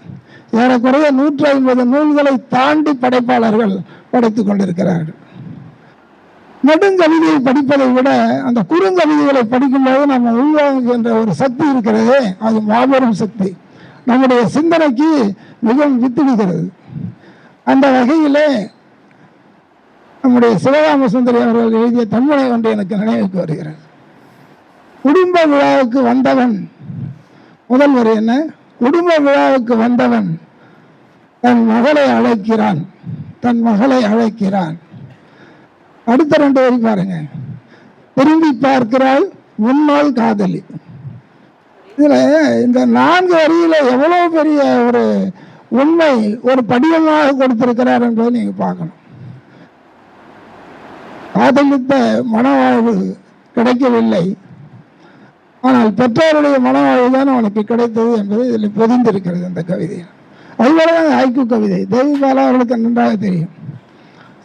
ஏறக்குறைய 150 நூல்களை தாண்டி படைப்பாளர்கள் படைத்துக் கொண்டிருக்கிறார்கள். நெடுங்கவிதையை படிப்பதை விட அந்த குறுங்கவிதைகளை படிக்கும்போது நம்ம உள்வாங்குகின்ற ஒரு சக்தி இருக்கிறதே, அது மாபெரும் சக்தி. நம்முடைய சிந்தனைக்கு மிகவும் வித்திடுகிறது. அந்த வகையிலே நம்முடைய சிவகாம சுந்தரி அவர்கள் எழுதிய தன்முனை ஒன்று எனக்கு நினைவுக்கு வருகிறது. குடும்ப விழாவுக்கு வந்தவன், முதல் வரி என்ன? குடும்ப விழாவுக்கு வந்தவன் தன் மகளை அழைக்கிறான், தன் மகளை அழைக்கிறான். அடுத்த 2 வரி பாருங்க. திரும்பி பார்க்கிறாள் முன்னாள் காதலி. இதுல இந்த 4 வரியில எவ்வளவு பெரிய ஒரு உண்மை ஒரு படிவமாக கொடுத்திருக்கிறார் என்பதை நீங்க பார்க்கணும். காதலித்த மனவாழ்வு கிடைக்கவில்லை, ஆனால் பெற்றோருடைய மனவாழ்வு தான் அவனுக்கு கிடைத்தது என்பது இதில் பொதிந்திருக்கிறது இந்த கவிதையில். அதுபோலதான் ஹைக்கூ கவிதை. தேவி பாலா அவர்களுக்கு நன்றாக தெரியும்.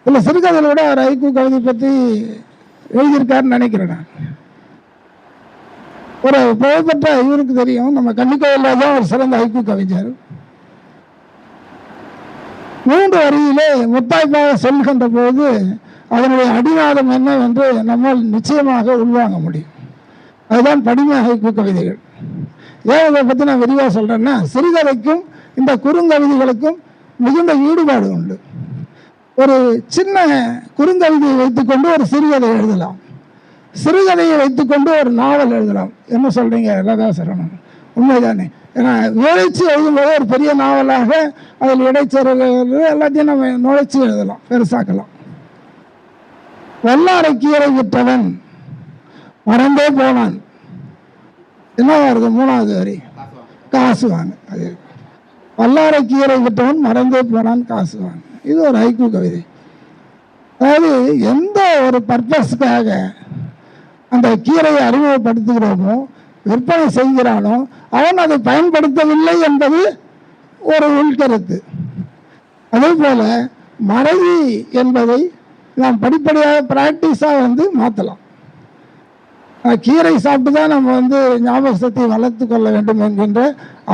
சில சிறுகதையில் விட அவர் ஹைக்கூ கவிதை பற்றி எழுதியிருக்காருன்னு நினைக்கிறேன் நான். ஒரு புகழ்பெற்ற இவருக்கு தெரியும், நம்ம கன்னிக்கோயில தான் ஒரு சிறந்த ஹைக்கூ கவிஞர். 3 வரியிலே முத்தாய்ப்பாக சொல்கின்ற போது அதனுடைய அடிநாதம் என்னவென்று நம்மால் நிச்சயமாக உள்வாங்க முடியும். அதுதான் படிமை ஹைக்கூ கவிதைகள். ஏன் இதை பற்றி நான் விரிவாக சொல்கிறேன்னா, சிறுகதைக்கும் இந்த குறுங்கவிதைகளுக்கும் மிகுந்த ஈடுபாடு உண்டு. ஒரு சின்ன குறுங்கவிதையை வைத்துக்கொண்டு ஒரு சிறுகதை எழுதலாம், சிறுகதையை வைத்துக்கொண்டு ஒரு நாவல் எழுதலாம். என்ன சொல்றீங்க லதா சரவணன்? உண்மைதானே? ஏன்னா நுழைச்சி எழுதும்போது ஒரு பெரிய நாவலாக அதில் இடைச்செருகள் எல்லாத்தையும் நம்ம நுழைச்சி எழுதலாம், பெருசாக்கலாம். வல்லாரை கீரை விற்றவன் மறந்தே போனான். என்னவா இருக்கு 3வது வரி? காசு வாங்க. அது வல்லாரை கீரை விற்றவன் மறந்தே போனான், காசு வாங்க. இது ஒரு ஹைக்கூ கவிதை. அதாவது எந்த ஒரு பர்பஸ்க்காக அந்த கீரையை அறிமுகப்படுத்துகிறோமோ, விற்பனை செய்கிறானோ, அவன் அதை பயன்படுத்தவில்லை என்பது ஒரு உள்கருத்து. அதே போல மறதி என்பதை நாம் படிப்படியாக பிராக்டிஸாக வந்து மாற்றலாம். கீரை சாப்பிட்டு தான் நம்ம வந்து ஞாபக சக்தியை வளர்த்து கொள்ள வேண்டும் என்கின்ற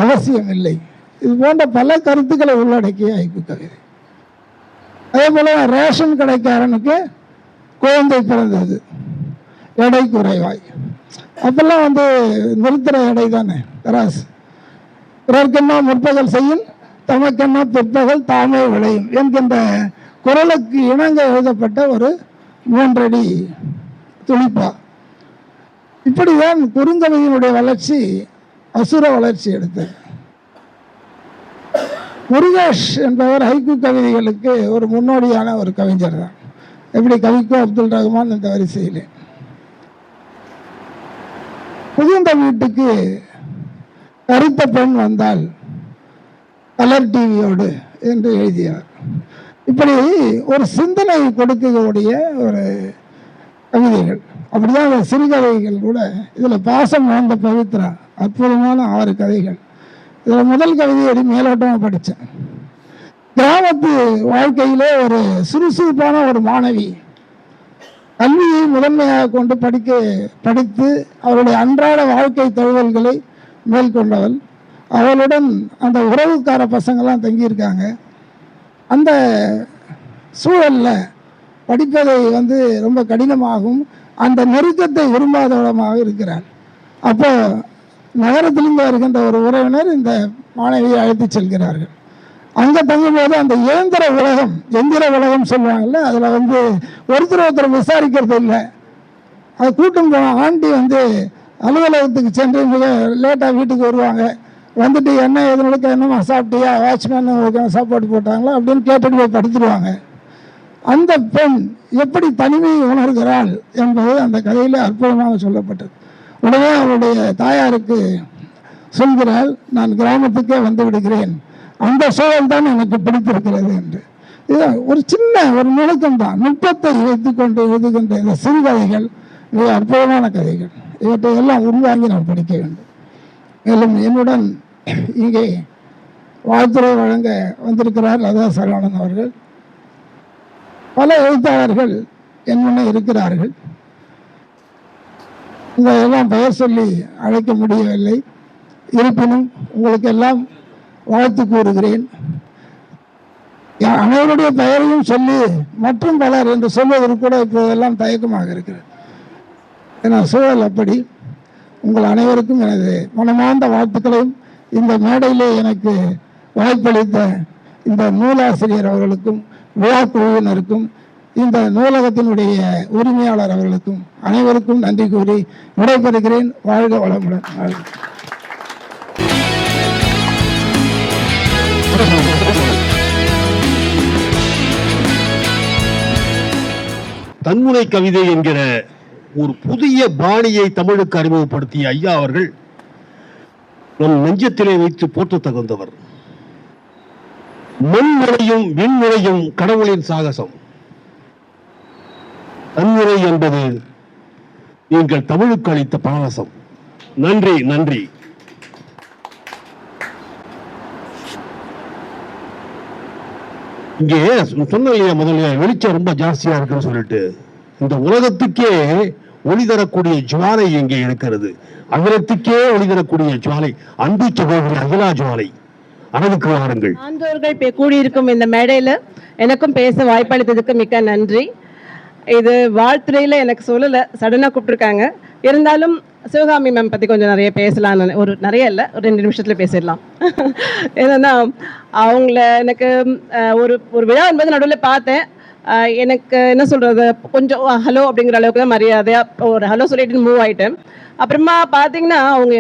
அவசியம் இல்லை. இது போன்ற பல கருத்துக்களை உள்ளடக்கிய ஹைக்கூ கவிதை. அதே போல ரேஷன் கடைக்காரனுக்கு குழந்தை பிறந்தது, எடை குறைவாய். அப்பெல்லாம் வந்து நிறுத்துற எடை தானே தராசு. பிறர்க்கென்னா முற்பகல் செய்யும், தமக்கென்னா பிற்பகல் தாமே விளையும் என்கின்ற குரலுக்கு இணங்க எழுதப்பட்ட ஒரு 3 அடி துணிப்பா. இப்படிதான் குறுங்கவிதையினுடைய வளர்ச்சி அசுர வளர்ச்சி எடுத்தது. முருகேஷ் என்பவர் ஹைக்கூ கவிதைகளுக்கு ஒரு முன்னோடியான ஒரு கவிஞர் தான். எப்படி கவிக்கோ அப்துல் ரஹ்மான் இந்த வரிசையில். புகுந்த வீட்டுக்கு கருத்த பெண் வந்தால் கலர் டிவியோடு என்று எழுதியார். இப்படி ஒரு சிந்தனை கொடுக்கக்கூடிய ஒரு கவிதைகள். அப்படிதான் சிறுகதைகள் கூட. இதில் பாசம் வாழ்ந்த பவித்ரா அற்புதமான 6 கதைகள். இதில் முதல் கவிதையை மேலோட்டமாக படித்தேன். கிராமத்து வாழ்க்கையிலே ஒரு சுறுசுறுப்பான ஒரு மாணவி கல்வியை முதன்மையாக கொண்டு படித்து அவருடைய அன்றாட வாழ்க்கை தழுவல்களை மேற்கொண்டவள். அவளுடன் அந்த உறவுக்கார பசங்கள்லாம் தங்கியிருக்காங்க. அந்த சூழலில் படிப்பதை வந்து ரொம்ப கடினமாகவும் அந்த நெருக்கத்தை விரும்பாதவளமாக இருக்கிறாள். அப்போ நகரத்திலிருந்து வருகின்ற ஒரு உறவினர் இந்த மாணவியை அழைத்து செல்கிறார்கள். அங்கே தங்கும்போது அந்த எந்திர உலகம் சொல்லுவாங்கல்ல, அதில் வந்து ஒருத்தர் விசாரிக்கிறது இல்லை. அது கூட்டம் போன ஆண்டி வந்து அலுவலகத்துக்கு சென்று மிக லேட்டாக வீட்டுக்கு வருவாங்க. வந்துட்டு என்ன எதனுக்கு என்னமா சாப்பிட்டியா, வாட்ச்மேன் உங்களுக்கு சாப்பாடு போட்டாங்களா அப்படின்னு கேட்டுட்டு போய் படுத்துருவாங்க. அந்த பெண் எப்படி தனிமையை உணர்கிறாள் என்பது அந்த கதையில் அற்புதமாக சொல்லப்பட்டது. உடனே அவருடைய தாயாருக்கு சொல்கிறாள், நான் கிராமத்துக்கே வந்து விடுகிறேன், அந்த சூழல் தான் எனக்கு பிடித்திருக்கிறது என்று. இது ஒரு சின்ன ஒரு நுணுக்கம் தான், நுட்பத்தை வைத்துக்கொண்டு எழுதுகின்ற இந்த சிறுகதைகள் மிக அற்புதமான கதைகள். இவற்றை எல்லாம் உள்வாங்கி நாம் படிக்க வேண்டும். மேலும் என்னுடன் இங்கே வாழ்த்துறை வழங்க வந்திருக்கிறார் லதா சரவணன் அவர்கள். பல எழுத்தாளர்கள் என் முன்னே இருக்கிறார்கள். உங்களெல்லாம் பெயர் சொல்லி அழைக்க முடியவில்லை. இருப்பினும் உங்களுக்கு எல்லாம் வாழ்த்து கூறுகிறேன். அனைவருடைய பெயரையும் சொல்லி மற்றும் பலர் என்று சொல்வதற்கு கூட இப்போதெல்லாம் தயக்கமாக இருக்கிறது. ஏன்னா சூழல் அப்படி. உங்கள் அனைவருக்கும் எனது மனமார்ந்த வாழ்த்துக்களையும் இந்த மேடையிலே எனக்கு வாய்ப்பளித்த இந்த நூலாசிரியர் அவர்களுக்கும் விழா குழுவினருக்கும் இந்த நூலகத்தினுடைய உரிமையாளர் அவர்களுக்கும் அனைவருக்கும் நன்றி கூறி விடைபெறுகிறேன். வாழ்க வளமுடன். தன்முனை கவிதை என்கிற ஒரு புதிய பாணியை தமிழுக்கு அறிமுகப்படுத்திய ஐயா அவர்கள் நம் நெஞ்சத்திலே வைத்து போற்ற தகுந்தவர். மண்முறையும் விண்முறையும் கடவுளின் சாகசம். தன்முறை என்பது நீங்கள் தமிழுக்கு அளித்த பரவசம். நன்றி, நன்றி. இங்கே சொன்ன இல்லையா முதல்ல, வெளிச்சம் ரொம்ப ஜாஸ்தியா இருக்குன்னு சொல்லிட்டு, இந்த உலகத்துக்கே ஒளி தரக்கூடிய ஜுவாலை இங்கே இருக்கிறது. அகிலத்துக்கே ஒளி தரக்கூடிய ஜுவாலை, அன்பு சகோதரி அகிலா ஜுவாலை. அனதுக்கு வாருங்கள். ஆண்டோர்கள் கூடியிருக்கும் இந்த மேடையில எனக்கும் பேச வாய்ப்பளித்ததுக்கு மிக்க நன்றி. இது வாழ்த்துறையில எனக்கு சொல்லல, சடனா கூப்பிட்டுருக்காங்க. இருந்தாலும் சிவகாமி மேம் பத்தி கொஞ்சம் நிறைய பேசலாம். ஒரு நிறைய இல்லை, ஒரு 2 நிமிஷத்துல பேசிடலாம். என்னன்னா அவங்கள எனக்கு ஒரு விழா என்பது நடுவில் பார்த்தேன். எனக்கு என்ன சொல்றது, கொஞ்சம் ஹலோ அப்படிங்கிற அளவுக்கு தான் மரியாதையா ஒரு ஹலோ சொல்லிட்டு மூவ் ஆயிட்டேன். அப்புறமா பார்த்தீங்கன்னா அவங்க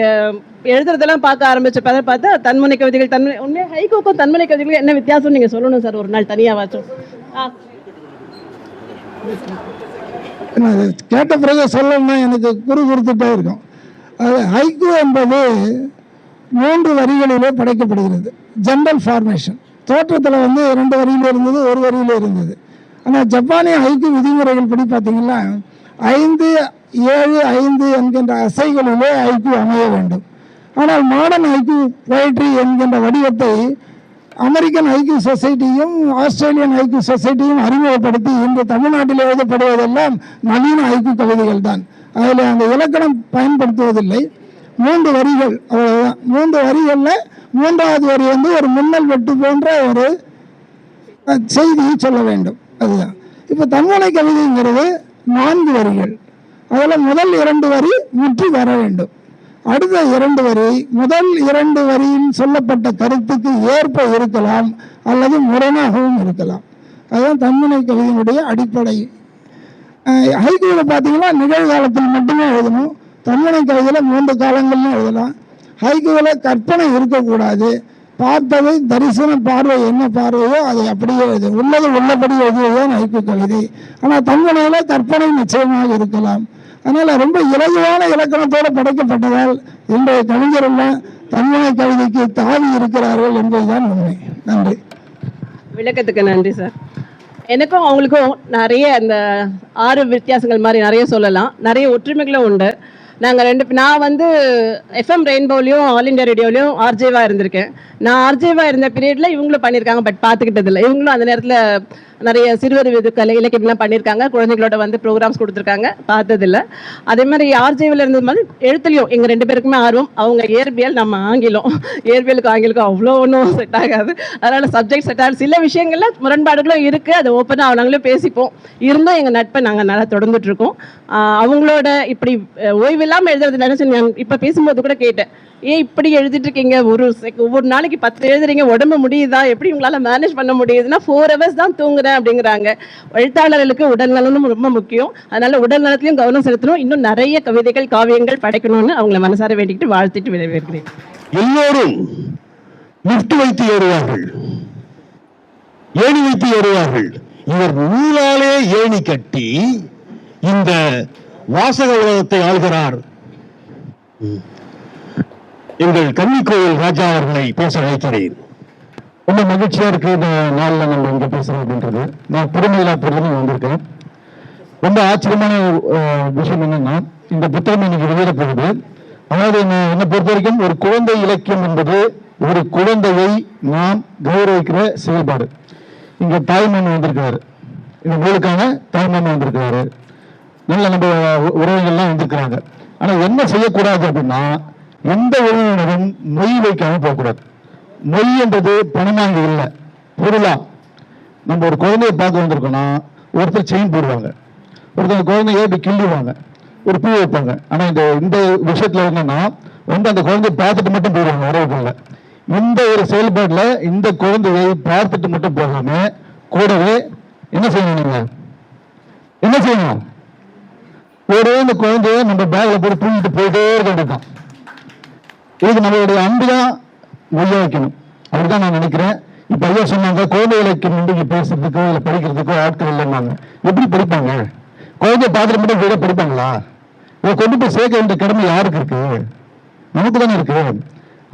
எழுதுறதெல்லாம் பார்க்க ஆரம்பிச்ச பார்த்தா தன்முனை கவிதைகள், உண்மையாக ஹைகோக்கும் தன்முனை கவிதைகள் என்ன வித்தியாசம் நீங்க சொல்லணும் சார், ஒரு நாள் தனியாவாச்சும். கேட்ட பிறகு சொல்லணும்னா எனக்கு குறுகுறுத்துட்டே இருக்கும். அது ஹைக்கூ என்பது 3 வரிகளிலே படைக்கப்படுகிறது. ஜென்ரல் ஃபார்மேஷன் தோற்றத்தில் 2 வரியில் இருந்தது, 1 வரியில் இருந்தது. ஆனால் ஜப்பானிய ஹைக்கூ விதிமுறைகள் படி பார்த்தீங்கன்னா 5, 7, 5 என்கின்ற அசைகளிலே ஹைக்கூ அமைய வேண்டும். ஆனால் மாடர்ன் ஹைக்கூ போயட்ரி என்கின்ற வடிவத்தை அமெரிக்கன் ஹைக்கூ சொசைட்டியும் ஆஸ்திரேலியன் ஹைக்கூ சொசைட்டியும் அறிமுகப்படுத்தி இன்று தமிழ்நாட்டில் எழுதப்படுவதெல்லாம் நவீன ஹைக்கூ கவிதைகள் தான். அதில் அந்த இலக்கணம் பயன்படுத்துவதில்லை. 3 வரிகள் அவ்வளவுதான். 3 வரிகளில் 3வது வரி ஒரு மின்னல் வெட்டு போன்ற ஒரு செய்தியை சொல்ல வேண்டும். அதுதான். இப்போ தன்முனை கவிதைங்கிறது 4 வரிகள். அதில் முதல் 2 வரி முற்றி வர வேண்டும். அடுத்த 2 வரி முதல் 2 வரியில் சொல்லப்பட்ட கருத்துக்கு ஏற்ப இருக்கலாம் அல்லது முரணாகவும் இருக்கலாம். அதுதான் தன்முனை கவிதையினுடைய அடிப்படை. ஹைக்கூவில் பார்த்தீங்கன்னா நிகழ்காலத்தில் மட்டுமே எழுதணும். தன்முனை கவிதையில் 3 காலங்கள்லாம் எழுதலாம். ஹைக்கூவில் கற்பனை இருக்கக்கூடாது. பார்த்ததை தரிசன பார்வை என்ன பார்வையோ அதை அப்படியே எழுது, உள்ளது உள்ளபடி எழுதுவதுதான் ஹைக்கூ கவிதை. ஆனால் தன்முனையில் கற்பனை நிச்சயமாக இருக்கலாம். அதனால ரொம்ப இலகுவான இலக்கணத்தோடு படைக்கப்பட்டதால் இன்றைய கவிஞர் எல்லாம் தன்முனை கவிதைக்கு தாவி இருக்கிறார்கள் என்பதுதான் உண்மை. நன்றி. விளக்கத்துக்கு நன்றி சார். எனக்கும் அவங்களுக்கும் நிறைய அந்த 6 வித்தியாசங்கள் மாதிரி நிறைய சொல்லலாம். நிறைய ஒற்றுமைகளும் உண்டு. நான் எஃப்எம் ரெயின்போலையும் ஆல் இண்டியா ரேடியோலையும் ஆர்ஜேவாக இருந்திருக்கேன். நான் ஆர்ஜேவாக இருந்த பீரியடில் இவங்களும் பண்ணியிருக்காங்க, பட் பார்த்துக்கிட்டதில்லை. இவங்களும் அந்த நேரத்தில் நிறைய சிறுவர் கலை இலக்கியம்லாம் பண்ணியிருக்காங்க, குழந்தைகளோட ப்ரோக்ராம்ஸ் கொடுத்துருக்காங்க, பார்த்ததில்லை. அதே மாதிரி ஆர்ஜேவில் இருந்தது மாதிரி எழுத்துலையும் எங்கள் 2 பேருக்குமே ஆர்வம். அவங்க இயற்பியல், நம்ம ஆங்கிலம். இயற்பியலுக்கும் ஆங்கிலுக்கும் அவ்வளோ ஒன்றும் செட் ஆகாது. அதனால் சப்ஜெக்ட் செட் ஆகாது. சில விஷயங்கள்ல முரண்பாடுகளும் இருக்குது, அதை ஓப்பனாக நாங்களும் பேசிப்போம். இருந்தும் எங்கள் நட்பை நாங்கள் நல்லா தொடர்ந்துட்டுருக்கோம். அவங்களோட இப்படி ஓய்வில்லாமல் எழுதுறது நினச்சி நான் இப்போ பேசும்போது கூட கேட்டேன், ஏன் இப்படி எழுதிட்டு இருக்கீங்க, ஒவ்வொரு நாளைக்கு 10 எழுதுறீங்க, உடம்பு முடியுதா, எப்படி உங்களால மேனேஜ் பண்ண முடியுதுன்னா 4 hours தான் தூங்குறேன் அப்படிங்கிறாங்க. எழுத்தாளர்களுக்கு உடல் நலனும் ரொம்ப முக்கியம். அதனால உடல் நலத்திலையும் கவனம் செலுத்தணும். இன்னும் நிறைய கவிதைகள் காவியங்கள் படைக்கணும்னு அவங்கள மனசார வேண்டிக்கிட்டு வாழ்த்திட்டு விடைபெறுகிறேன். எல்லோரும் லிப்ட் வைத்து ஏறுவார்கள், ஏணி வைத்து ஏறுவார்கள். இவர் நூலாலே ஏணி கட்டி இந்த வாசக உலகத்தை ஆள்கிறார். எங்கள் கன்னிக்கோயில் ராஜா அவர்களை பேச அழைக்கிறேன். ரொம்ப மகிழ்ச்சியா இருக்கு இந்த நாளில் நம்ம இங்க பேசுறோம் அப்படின்றது. நான் திருமயிலா பொருளும் வந்திருக்கேன். ரொம்ப ஆச்சரியமான விஷயம் என்னன்னா, இந்த புத்தகம் இன்னைக்கு வெளியிட போகுது. அதாவது என்னை பொறுத்த வரைக்கும் ஒரு குழந்தை இலக்கியம் என்பது ஒரு குழந்தையை நாம் கௌரவிக்கிற செயல்பாடு. இங்க தாய்மாமன் வந்திருக்காரு, இந்த நூலுக்கான தாய்மாமன் வந்திருக்காரு, நல்ல நம்ம உறவுகள்லாம் வந்திருக்கிறாங்க. ஆனா என்ன செய்யக்கூடாது அப்படின்னா, எந்த உறவினரும் மொய் வைக்காம போகக்கூடாது. மொய் என்றது பணமாக இல்லை, பொருளா. நம்ம ஒரு குழந்தைய பார்க்க வந்திருக்கோம்னா ஒருத்தர் செயின் போடுவாங்க, ஒருத்தர் குழந்தைய இப்படி கிள்ளுவாங்க, ஒரு பூ வைப்பாங்க. ஆனா இந்த விஷயத்துல என்னன்னா அந்த குழந்தைய பார்த்துட்டு மட்டும் போயிடுவாங்க உறவுக்குள்ள. இந்த ஒரு செயல்பாடுல இந்த குழந்தையை பார்த்துட்டு மட்டும் போகாம கூடவே என்ன செய்யணும், நீங்க என்ன செய்யணும், கூடவே இந்த குழந்தைய நம்ம பேக்ல போட்டு தூங்கிட்டு போயிட்டே இருக்க வேண்டியதுதான். இதுக்கு நம்மளுடைய அன்பு தான் மொழிய வைக்கணும். அப்படிதான் நான் நினைக்கிறேன். இப்ப ஐயா சொன்னாங்க, குழந்தை இலக்கியம் இங்க பேசுறதுக்கோ இல்லை படிக்கிறதுக்கோ ஆட்கள் இல்லைன்னாங்க. எப்படி படிப்பாங்க? குழந்தைய பார்த்துட்டு மட்டும் போய் படிப்பாங்களா? இதை கொண்டு போய் சேர்க்க வேண்டிய கடமை யாருக்கு இருக்கு? நமக்கு தானே இருக்கு.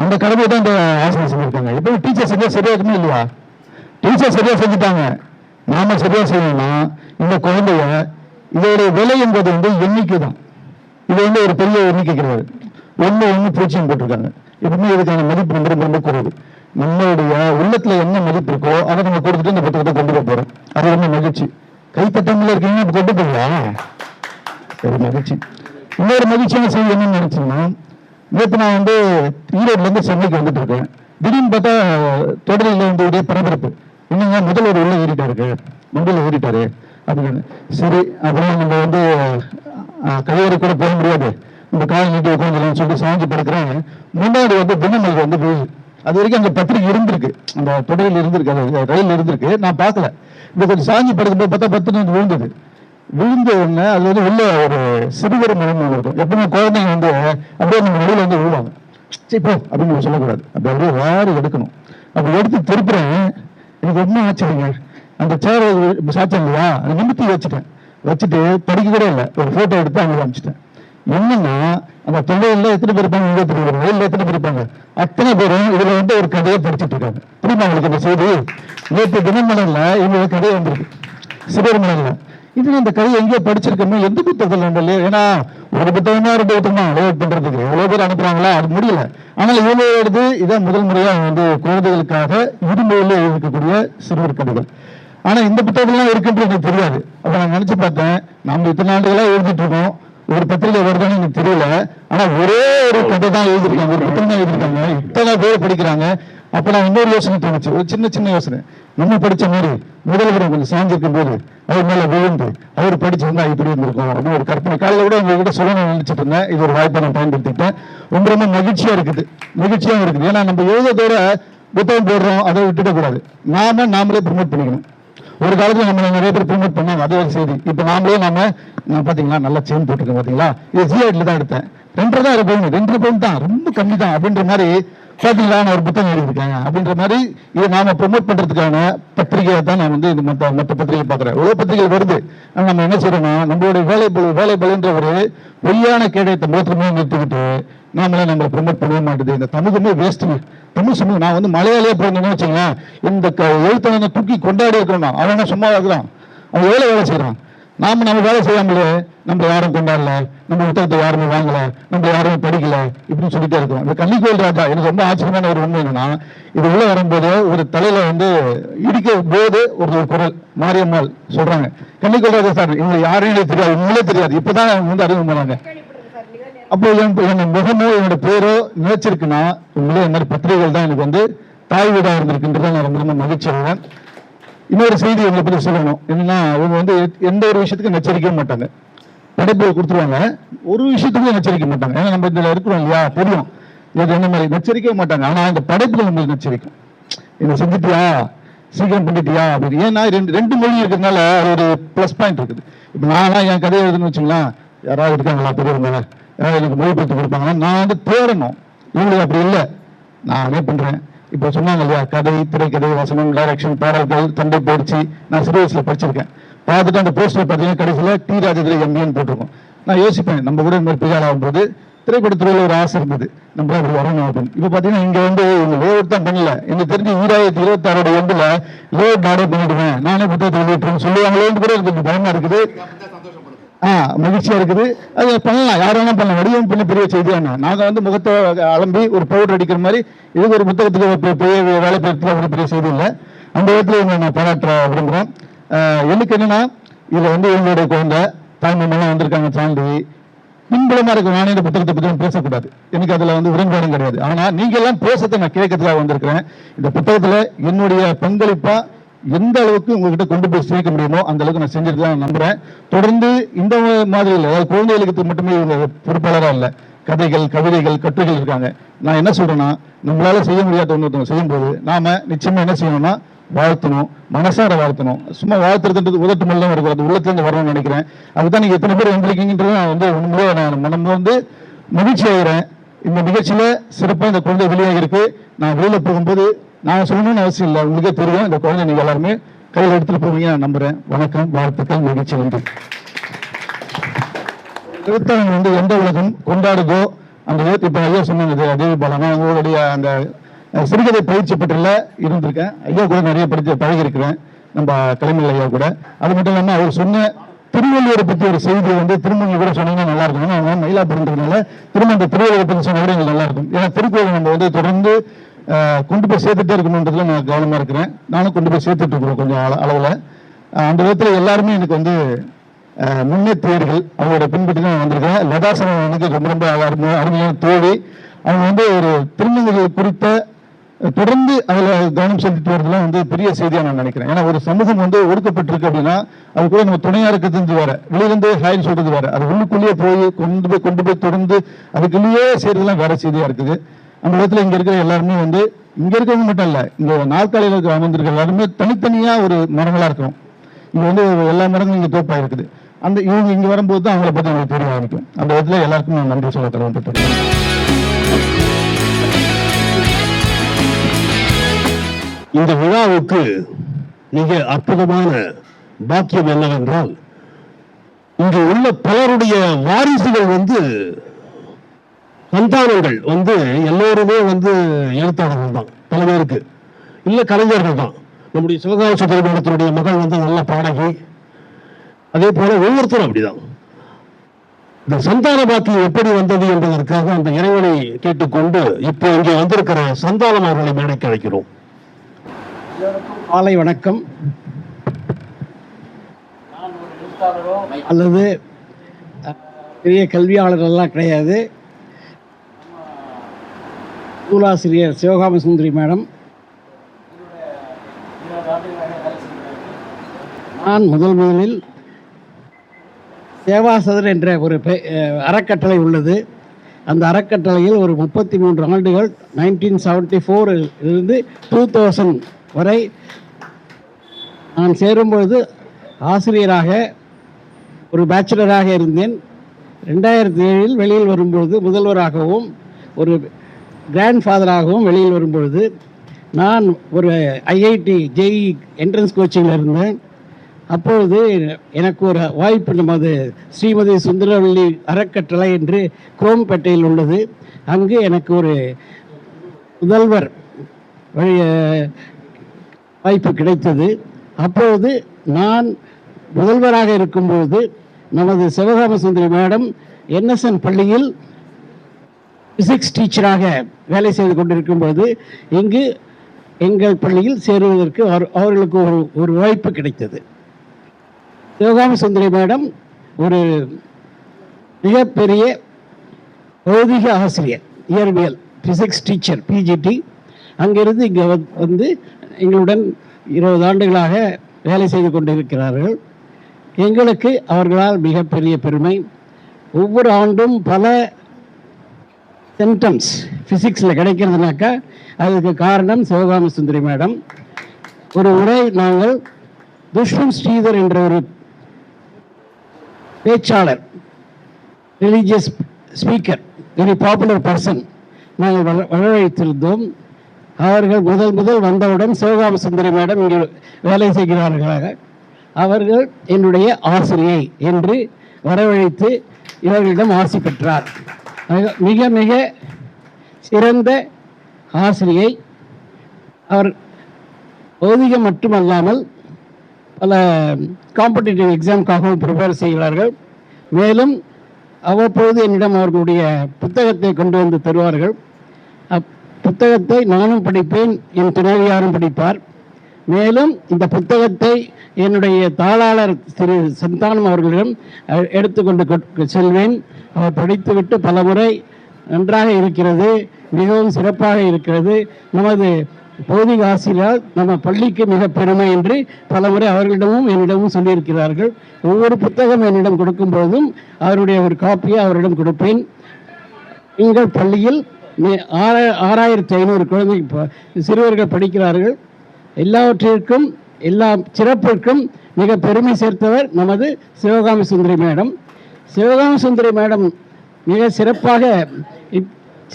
அந்த கடமை தான் இந்த ஆசிரியர் செஞ்சிருக்காங்க. இப்போ டீச்சர் சரியா சரியா இருக்குமே இல்லையா? டீச்சர் சரியா செஞ்சுட்டாங்க. நாம சரியா செய்யணும்னா இந்த குழந்தைய, இதோட விலை என்பது எண்ணிக்கை தான். இது ஒரு பெரிய எண்ணிக்கை கிடையாது. 1 பூச்சியம் போட்டிருக்காங்க. எப்பவுமே இதுக்கான மதிப்பு ரொம்ப ரொம்ப குறைவு. நம்மளுடைய உள்ளத்துல என்ன மதிப்பு இருக்கோ அதை நம்ம கொடுத்துட்டு இந்த புத்தகத்தை கொண்டு போக போறோம். அது ரொம்ப மகிழ்ச்சி. கைப்பற்றமில்ல இருக்கீங்க, கொண்டு போகலாம், ஒரு மகிழ்ச்சி. இன்னொரு மகிழ்ச்சியான செய்தி என்னன்னு நினைச்சீங்கன்னா, நேற்று நான் ஈரோட்ல இருந்து சென்னைக்கு வந்துட்டு இருக்கேன். திடீர்னு பார்த்தா தொடரில் பரபரப்பு. என்னங்க முதல்வர் உள்ள ஏறிட்டாரு, மண்டியில் ஏறிட்டாரு அப்படின்னு. சரி, அப்புறம் நம்ம கழிவறை கூட போக முடியாது, இந்த கால் நீட்டி உட்காந்துலாம் சொல்லிட்டு சாஞ்சி படுக்கிறேன். முன்னாடி தினமலர் போகுது. அது வரைக்கும் அந்த பத்திரிகை இருந்திருக்கு, அந்த தொடரில் இருந்திருக்கு, அது ரயில் இருந்திருக்கு, நான் பார்க்கல. இந்த கொஞ்சம் சாஞ்சி படுக்கும்போது பார்த்தா 10 விழுந்தது. விழுந்த உடனே அது உள்ள ஒரு சிறுவர் மனம் இருக்கும். எப்பவுமே குழந்தைங்க அப்படியே நம்ம வெளியில விழுவாங்க. இப்போ அப்படின்னு சொல்லக்கூடாது, அப்படி அப்படியே வாரி எடுக்கணும். அப்படி எடுத்து திருப்புறேன். எனக்கு ரொம்ப ஆச்சரியங்க. அந்த சேரை சாச்சேன் இல்லையா, அதை நிமித்தி வச்சுட்டு படிக்க கூட இல்லை, ஒரு போட்டோ எடுத்து அங்கே காமிச்சிட்டேன். என்னன்னா, அந்த தொழில எத்தனை பேர் இருப்பாங்க, 23 ரயில்ல எத்தனை பேர் இருப்பாங்க, அத்தனை பேரும் இதுல ஒரு கதையை படிச்சுட்டு இருக்காங்க. புரியுமா உங்களுக்கு இந்த செய்தி? நேற்று தினமலர்ல இவங்க கதை வந்திருக்கு, சிறுவர்மலர்ல. இது அந்த கதையை எங்கேயோ படிச்சிருக்கோமோ, எந்த புத்தகத்தில் இல்லையா? ஏன்னா ஒரு புத்தகமா 2 புத்தகமா அலோட் பண்றதுக்கு எவ்வளவு பேர் அனுப்புறாங்களா, அது முடியல. ஆனால் இவங்க எடுத்து இதான் முதல் முறையா குழந்தைகளுக்காக இருமொழியில இருக்கக்கூடிய சிறுவர் கதைகள். ஆனா இந்த புத்தகம்லாம் இருக்குன்றது எனக்கு தெரியாது. அப்ப நான் நினைச்சு பார்த்தேன், நம்ம இத்தனை ஆண்டுகளா எழுதிட்டு இருக்கோம், ஒரு பத்திரிகை வருதான்னு எனக்கு தெரியல. ஆனா ஒரே ஒரு கதை தான் எழுதிருக்காங்க, ஒரு புத்தகம் தான் எழுதிருக்காங்க, இத்தனை பேர் படிக்கிறாங்க. அப்ப நான் இன்னொரு யோசனை தோணுச்சு, ஒரு சின்ன யோசனை. நம்ம படிச்ச மாதிரி முதல்வர் கொஞ்சம் சாஞ்சிருக்கும் போது அவர் மேல விழுந்து அவர் படிச்சிருந்தா இப்படி இருந்திருக்கும் அப்படின்னு ஒரு கற்பனை. காலையில கூட உங்ககிட்ட சொல்லணும்னு நினைச்சிட்டு இருந்தேன். இது ஒரு வாய்ப்பை நான் பயன்படுத்திட்டேன். ரொம்ப ரொம்ப மகிழ்ச்சியா இருக்குது, மகிழ்ச்சியாகவும் இருக்குது. ஏன்னா நம்ம எழுதத்தோட புத்தகம் போடுறோம், அதை விட்டுட கூடாது. நாமளே ப்ரமோட் பண்ணிக்கணும். ஒரு காலத்துல நம்ம நிறைய பேர் ப்ரமோட் பண்ணாங்க, அது ஒரு செய்தி. இப்ப நாமளே நான் பாத்தீங்களா நல்லா செயின் போட்டிருக்கேன் பாத்தீங்களா, இது ஜிஆட்ல தான் எடுத்தேன், 2.5 பவுன் 2 பவுன் தான், ரொம்ப கம்மி தான் அப்படின்ற மாதிரி பாத்தீங்களா, நான் ஒரு புத்தகம் எழுதியிருக்கேன் அப்படின்ற மாதிரி இதை நாம ப்ரமோட் பண்றதுக்கான பத்திரிகையை தான் நான் இந்த மற்ற பத்திரிகை பாக்குறேன். எவ்வளவு பத்திரிகைகள் வருது. நம்ம என்ன செய்யறோம்னா, நம்மளுடைய வேலைபலுன்ற ஒரு பொய்யான கேடயத்தை மாத்திரமே நிறுத்திக்கிட்டு நம்மளை ப்ரமோட் பண்ணவே மாட்டேது. இந்த தமிழுமே வேஸ்ட்டுங்க. தமிழ் சமூகம் நான் மலையாளியே பிறந்தேன்னு வச்சுங்களேன், இந்த எழுத்தாளனை தூக்கி கொண்டாடி இருக்கிறோம். அவன் சும்மா இருக்கிறான், அவன் எவ்வளவு வேலை செய்யறான். நம்ம வேலை செய்யாமலே நம்ம யாரும் கொண்டாடல, நம்ம புத்தகத்தை யாருமே வாங்கல, நம்ம யாருமே படிக்கல, இப்படின்னு சொல்லிட்டே இருக்கோம். இந்த கன்னிக்கோயில் ராஜா எனக்கு ரொம்ப ஆச்சரியமான ஒரு உண்மை என்னன்னா, இது உள்ள வரும்போது ஒரு தலையில இடிக்க போது ஒரு குரல் மாரியம்மாள் சொல்றாங்க, கன்னிக்கோயில் ராஜா சார் இவங்க யாரையும் தெரியாது, உங்களே தெரியாது, இப்பதான் அறிமுகம் பண்ணாங்க. அப்போ என் முகமோ என்னோட பேரோ நினைச்சிருக்குன்னா உங்களே இந்த மாதிரி பத்திரிகைகள் தான் எனக்கு தாய் வீடா இருந்திருக்குன்றத நான் ரொம்ப ரொம்ப மகிழ்ச்சி அடைவேன். இன்னொரு செய்தி உங்களை பத்தி சொல்லணும். என்னன்னா, அவங்க எந்த ஒரு விஷயத்துக்கும் எச்சரிக்க மாட்டாங்க, படைப்பு கொடுத்துருவாங்க, ஒரு விஷயத்துக்கும் எச்சரிக்க மாட்டாங்க. ஏன்னா நம்ம இதுல இருக்கிறோம் இல்லையா, தெரியும் இது என்ன மாதிரி நச்சரிக்கவே மாட்டாங்க. ஆனா இந்த படைப்புல உங்களுக்கு நச்சரிக்கும், என்ன செஞ்சுட்டியா, சீக்கிரம் பண்ணிட்டியா அப்படின்னு. ஏன்னா ரெண்டு மொழி இருக்கிறதுனால ஒரு ப்ளஸ் பாயிண்ட் இருக்குது. இப்போ நான்லாம் என் கதையை எழுதுன்னு வச்சுங்களேன், யாராவது இருக்காங்களா பெரியவங்க, யாராவது எனக்கு மொழிபெயர்த்து கொடுப்பாங்கன்னா நான் வந்து தேடணும். இவங்களுக்கு அப்படி இல்லை, நானே பண்றேன். இப்போ சொன்னாங்க இல்லையா, கதை, திரைக்கதை, வசனம், டைரக்ஷன், பாடல்கள், தண்டை பயிற்சி. நான் சிறு வயசுல படிச்சிருக்கேன். பார்த்துட்டு அந்த போஸ்டர் பார்த்தீங்கன்னா கடைசியில் டி ராஜதுரை எம்பின்னு போட்டிருக்கோம். நான் யோசிப்பேன், நம்ம கூட இந்த மாதிரி பிரியாள் ஆகும்போது திரைப்படத்துறையில் ஒரு ஆசை இருந்தது, நம்ம அப்படி வரணும் அப்படின்னு. இப்போ பார்த்தீங்கன்னா இங்கே வந்து இவங்க லேஅவுட் தான் பண்ணல. எனக்கு தெரிஞ்சு 2026 எம்பில் லேஅவுட் நானே பண்ணிடுவேன், நானே புத்தகத்தை வெளியிட்டுறேன்னு சொல்லுவாங்களேன்னு கூட எனக்கு பயமா இருக்குது. மகிழ்ச்சியா இருக்குது. அது பண்ணலாம், யார் வேணா பண்ணலாம். வடிவம் பண்ண பெரிய செய்தியான நாங்கள் வந்து முகத்தை அலம்பி ஒரு பவுடர் அடிக்கிற மாதிரி இதுக்கு ஒரு புத்தகத்துக்கு பெரிய வேலை பெயர்த்துல ஒரு பெரிய செய்தி இல்லை. அந்த விதத்துல நான் பாராட்ட விரும்புகிறேன். எனக்கு என்னன்னா, இதுல வந்து இவங்களுடைய குழந்தை தாய்மாமெல்லாம் வந்திருக்காங்க தாண்டி பின்புலமா இருக்கும். நானே இந்த புத்தகத்தை பற்றி பேசக்கூடாது, எனக்கு அதுல வந்து உடன்பாடும் கிடையாது. ஆனா நீங்க எல்லாம் பேசத்தை நான் கேட்கறதுக்காக வந்திருக்கிறேன். இந்த புத்தகத்துல என்னுடைய பங்களிப்பா எந்த அளவுக்கு உங்ககிட்ட கொண்டு போய் சேர்க்க முடியுமோ அந்த அளவுக்கு நான் செஞ்சுட்டு தான் நம்புறேன். தொடர்ந்து இந்த மாதிரி இல்லை, அதாவது குழந்தைகளுக்கு மட்டுமே இவங்க பொறுப்பாளராக இல்லை, கதைகள், கவிதைகள், கட்டுரைகள் இருக்காங்க. நான் என்ன சொல்றேன்னா, நம்மளால செய்ய முடியாத ஒன்று செய்யும்போது நாம நிச்சயமா என்ன செய்யணும்னா வாழ்த்தணும், மனசார வாழ்த்தணும். சும்மா வாழ்த்துறதுன்றது உதட்டு மேலாம் இருக்கும், அது உள்ளத்துல இருந்து வரணும்னு நினைக்கிறேன். அதுதான் நீங்க எத்தனை பேர் வந்திருக்கீங்கன்றது நான் வந்து உண்மையிலே நான் மனம் வந்து மகிழ்ச்சி ஆகிறேன். இந்த நிகழ்ச்சியில சிறப்பாக இந்த குழந்தை வெளியாக இருக்கு. நான் வெளியில போகும்போது நான் சொல்லணும்னு அவசியம் இல்லை, உங்களுக்கே தெரியும். இந்த குழந்தை நீங்க எல்லாருமே கையில் எடுத்துட்டு போவீங்க நான் நம்புறேன். வணக்கம், வாழ்த்துக்கள், மகிழ்ச்சி, நன்றி. எழுத்தாளர் வந்து எந்த உலகம் கொண்டாடுதோ அந்த இப்ப ஐயா சொன்னது அதே போல நான் உங்களுடைய அந்த சிறுகதை பயிற்சி பெற்றில இருந்திருக்கேன். ஐயா கூட நிறைய படித்து பழகி இருக்கிறேன், நம்ம கலைஞர் ஐயா கூட. அது மட்டும் இல்லாமல் அவர் சொன்ன திருவள்ளுவரை பற்றி ஒரு செய்தி வந்து திருமணம் கூட சொன்னீங்கன்னா நல்லா இருக்கும். ஏன்னா மயிலாப்பூர்ன்றதுனால திரும்ப அந்த திருவள்ளுவரை பற்றி சொன்ன கூட எங்களுக்கு நல்லா இருக்கும். ஏன்னா திருக்குறள் நம்ம வந்து தொடர்ந்து கொண்டு போய் சேர்த்துட்டே இருக்கணுன்றதுல நான் கவனமா இருக்கிறேன். நானும் கொண்டு போய் சேர்த்துட்டு இருக்கிறோம் கொஞ்சம் அளவுல. அந்த விதத்துல எல்லாருமே எனக்கு வந்து முன்னேற்றியர்கள், அவங்களோட பின்பற்றி தான் வந்திருக்கேன். லதாசனம் எனக்கு ரொம்ப ரொம்ப அருமையான தோழி. அவங்க வந்து ஒரு திருமணங்கள் குறித்த தொடர்ந்து அதில் கவனம் செலுத்திட்டு வரதுலாம் வந்து பெரிய செய்தியாக நான் நினைக்கிறேன். ஏன்னா ஒரு சமூகம் வந்து ஒடுக்கப்பட்டிருக்கு அப்படின்னா அது கூட நம்ம துணையா இருக்கிறது வேற, வெளியிலிருந்து ஹாய்னு சொல்றது வேற, அது உள்ளுக்குள்ளேயே போய் கொண்டு போய் தொடர்ந்து அதுக்குள்ளேயே செய்யறதுலாம் வேற செய்தியா இருக்குது. அந்த இடத்துல இங்க இருக்கிற எல்லாருமே வந்து இங்க இருக்கிறவங்க மட்டும் இல்ல, இங்க நாற்காலியில் அமர்ந்திருக்கிற எல்லாருமே தனித்தனியா ஒரு மரங்களா இருக்கணும். இங்க வந்து எல்லா மரங்களும் இங்க தோப்பா இருக்குது. அந்த இவங்க இங்க வரும்போது தான் அவங்களை பத்தி அவங்களுக்கு தெரிய ஆரம்பிக்கும். அந்த இடத்துல எல்லாருக்கும் நான் நன்றி சொல்ல கடமைப்பட்டிருக்கேன். இந்த விழாவுக்கு மிக அற்புதமான பாக்கியம் என்னவென்றால், இங்கு உள்ள பலருடைய வாரிசுகள் வந்து சந்தானங்கள் வந்து எல்லோருமே வந்து எழுத்தாளர்கள் தான், பல பேருக்கு இல்ல கலைஞர்கள் தான். நம்முடைய சிவகாசி திருமணத்தினுடைய மகள் வந்து நல்ல பாடகி. அதே போல ஒவ்வொருத்தரும் அப்படிதான். இந்த சந்தான பாக்கியம் எப்படி வந்தது என்பதற்காக அந்த இறைவனை கேட்டுக்கொண்டு இப்போ இங்கே வந்திருக்கிற சந்தானம் அவர்களை மேடைக்கு அழைக்கிறோம். காலை வணக்கம். அல்லது பெரிய கல்வியாளர்கள்லாம் கிடையாது. நூலாசிரியர் சிவகாம சுந்தரி மேடம், நான் முதலில் சேவாசதன் என்ற ஒரு அறக்கட்டளை உள்ளது. அந்த அறக்கட்டளையில் ஒரு 33 ஆண்டுகள் 1974 இருந்து 2000 வரை நான் சேரும்பொழுது ஆசிரியராக ஒரு பேச்சுலராக இருந்தேன். 2007 வெளியில் வரும்பொழுது முதல்வராகவும் ஒரு கிராண்ட் ஃபாதராகவும் வெளியில் வரும்பொழுது நான் ஒரு ஐஐடி ஜேஇ என்ட்ரன்ஸ் கோச்சிங்கில் இருந்தேன். அப்பொழுது எனக்கு ஒரு வாய்ப்பு, நமது ஸ்ரீமதி சுந்தரவல்லி அறக்கட்டளை என்று குரோம்பேட்டையில் உள்ளது, அங்கு எனக்கு ஒரு முதல்வர் வாய்ப்பு கிடைத்தது. அப்பொழுது நான் முதல்வராக இருக்கும்போது நமது சிவகாம சுந்தரி மேடம் என்எஸ்என் பள்ளியில் பிசிக்ஸ் டீச்சராக வேலை செய்து கொண்டிருக்கும்போது இங்கு எங்கள் பள்ளியில் சேருவதற்கு அவர்களுக்கு ஒரு வாய்ப்பு கிடைத்தது. சிவகாம சுந்தரி மேடம் ஒரு மிகப்பெரிய பௌதிக ஆசிரியர், இயற்பியல் பிசிக்ஸ் டீச்சர், பிஜிடி. அங்கிருந்து இங்கே வந்து எங்களுடன் 20 ஆண்டுகளாக வேலை செய்து கொண்டிருக்கிறார்கள். எங்களுக்கு அவர்களால் மிகப்பெரிய பெருமை. ஒவ்வொரு ஆண்டும் பல சென்டம்ஸ் ஃபிசிக்ஸில் கிடைக்கிறதுனாக்கா அதுக்கு காரணம் சிவகாம சுந்தரி மேடம். ஒரு முறை நாங்கள் துஷ்வந்த் ஸ்ரீதர் என்ற ஒரு பேச்சாளர், religious speaker, very popular person நாங்கள் வரவழைத்திருந்தோம். அவர்கள் முதல் வந்தவுடன் சிவகாம சுந்தரி மேடம் இங்கே வேலை செய்கிறார்களாக, அவர்கள் என்னுடைய ஆசிரியை என்று வரவழைத்து இவர்களிடம் ஆசி பெற்றார். மிக மிக சிறந்த ஆசிரியை. அவர் பௌதிகம் மட்டுமல்லாமல் பல காம்படிட்டிவ் எக்ஸாமுக்காகவும் ப்ரிப்பேர் செய்கிறார்கள். மேலும் அவ்வப்பொழுது என்னிடம் அவர்களுடைய புத்தகத்தை கொண்டு வந்து தருவார்கள். புத்தகத்தை நானும் படிப்பேன், என் துணைவியாரும் படிப்பார். மேலும் இந்த புத்தகத்தை என்னுடைய தாளாளர் திரு சந்தானம் அவர்களிடம் எடுத்துக்கொண்டு செல்வேன். அவர் படித்துவிட்டு பல முறை நன்றாக இருக்கிறது, மிகவும் சிறப்பாக இருக்கிறது, நமது பௌதிக ஆசிரியர் நம்ம பள்ளிக்கு மிக பெருமை என்று பல முறை அவர்களிடமும் என்னிடமும் சொல்லியிருக்கிறார்கள். ஒவ்வொரு புத்தகம் என்னிடம் கொடுக்கும் பொழுதும் அவருடைய ஒரு காப்பியை அவரிடம் கொடுப்பேன். எங்கள் பள்ளியில் 6500 குழந்தை சிறுவர்கள் படிக்கிறார்கள். எல்லாவற்றிற்கும் எல்லா சிறப்பிற்கும் மிக பெருமை சேர்த்தவர் நமது சிவகாம சுந்தரி மேடம். சிவகாம சுந்தரி மேடம் மிக சிறப்பாக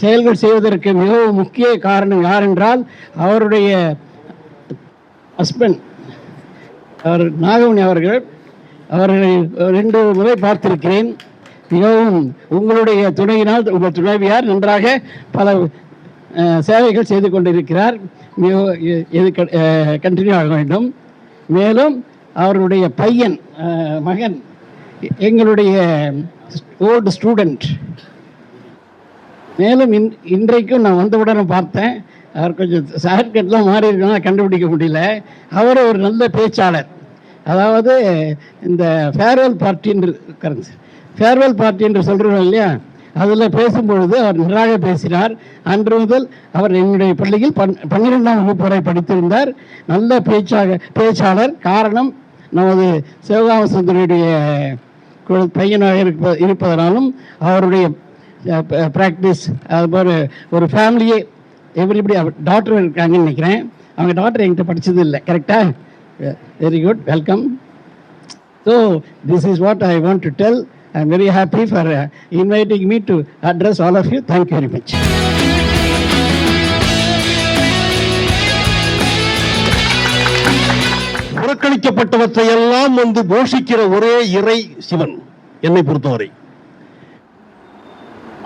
செயல்கள் செய்வதற்கு மிகவும் முக்கிய காரணம் யார் என்றால் அவருடைய ஹஸ்பண்ட் அவர் நாகமணி அவர்கள். அவர்களை 2 முறை பார்த்திருக்கிறேன். மிகவும் உங்களுடைய துணையினால் உங்கள் துணைவியார் நன்றாக பல சேவைகள் செய்து கொண்டிருக்கிறார். இது கண்டினியூ ஆக வேண்டும். மேலும் அவருடைய பையன் மகன் எங்களுடைய ஓல்டு ஸ்டூடெண்ட். மேலும் இன்றைக்கும் நான் வந்தவுடனே பார்த்தேன், அவர் கொஞ்சம் ஷார்ட்கட்லாம் மாறி இருக்கணும், கண்டுபிடிக்க முடியல. அவர் ஒரு நல்ல பேச்சாளர். அதாவது இந்த ஃபேர்வெல் பார்ட்டி என்று சொல்கிறோம் இல்லையா, அதில் பேசும்பொழுது அவர் நன்றாக பேசினார். அன்று முதல் அவர் என்னுடைய பள்ளியில் 12ஆம் வகுப்பு வரை படித்திருந்தார். நல்ல பேச்சாளர். காரணம் நமது சிவகாம சுந்தரியுடைய பையனாக இருப்பதனாலும் அவருடைய ப்ராக்டிஸ், அதுபோல் ஒரு ஃபேமிலியே எவ்ரிபடி. டாக்டர் இருக்காங்கன்னு நினைக்கிறேன். அவங்க டாக்டர் என்கிட்ட படித்தது இல்லை. கரெக்டாக? Very good, welcome. So this is what I want to tell. I am very happy for inviting me to address all of you. Thank you very much. புறக்கணிக்கப்பட்டவற்றை எல்லாம் வந்து போஷிக்கிற ஒரே இறை சிவன். என்னை பொறுத்தவரை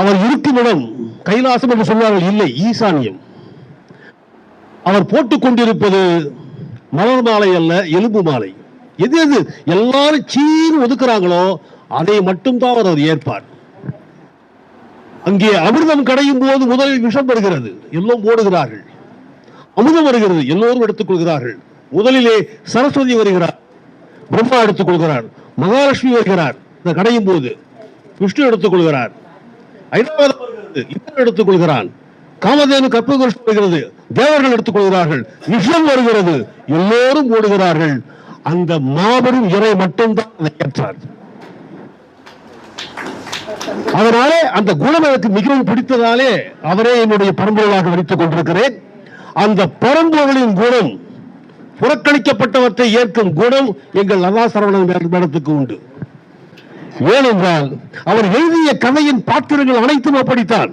அவர் இருக்கும் இடம் கைலாசம் என்று சொல்வார்கள், இல்லை, ஈசானியம். அவர் போட்டுக் கொண்டிருப்பது மலர் மாலை அல்ல, எலும்பு மாலை. எது எல்லாரும் சீர் ஒதுக்குறாங்களோ அதை மட்டும்தான் அவர் ஏற்பார். அங்கே அமிர்தம் கடையும் போது முதலில் விஷம் வருகிறது, எல்லோரும் ஓடுகிறார்கள். அமிர்தம் வருகிறது, எல்லோரும் எடுத்துக் கொள்கிறார்கள். முதலிலே சரஸ்வதி வருகிறார், பிரம்மா எடுத்துக் கொள்கிறார். மகாலட்சுமி வருகிறார், இந்த கடையும் போது விஷ்ணு எடுத்துக் கொள்கிறார். ஐராவதம் வருகிறது, இந்திரன் எடுத்துக் கொள்கிறான். காமதேனு கற்பகோஷம் வருகிறது, தேவர்கள் எடுத்துக் கொள்கிறார்கள். விஷம் வருகிறது, எல்லோரும் ஓடுகிறார்கள். அந்த மாபெரும் இறை மட்டும்தான் அதை ஏற்றார். அதனாலே அந்த குணம் எனக்கு மிகவும் பிடித்ததாலே அவரே என்னுடைய பரம்பொருளாக வைத்துக் கொண்டிருக்கிறேன். அந்த பரம்பொருளின் குணம், புறக்கணிக்கப்பட்டவற்றை ஏற்கும் குணம் எங்கள் லதா சரவணன் மேடத்துக்கு உண்டு. ஏனென்றால் அவர் எழுதிய கதையின் பாத்திரங்கள் அனைத்தும் அப்படித்தான்.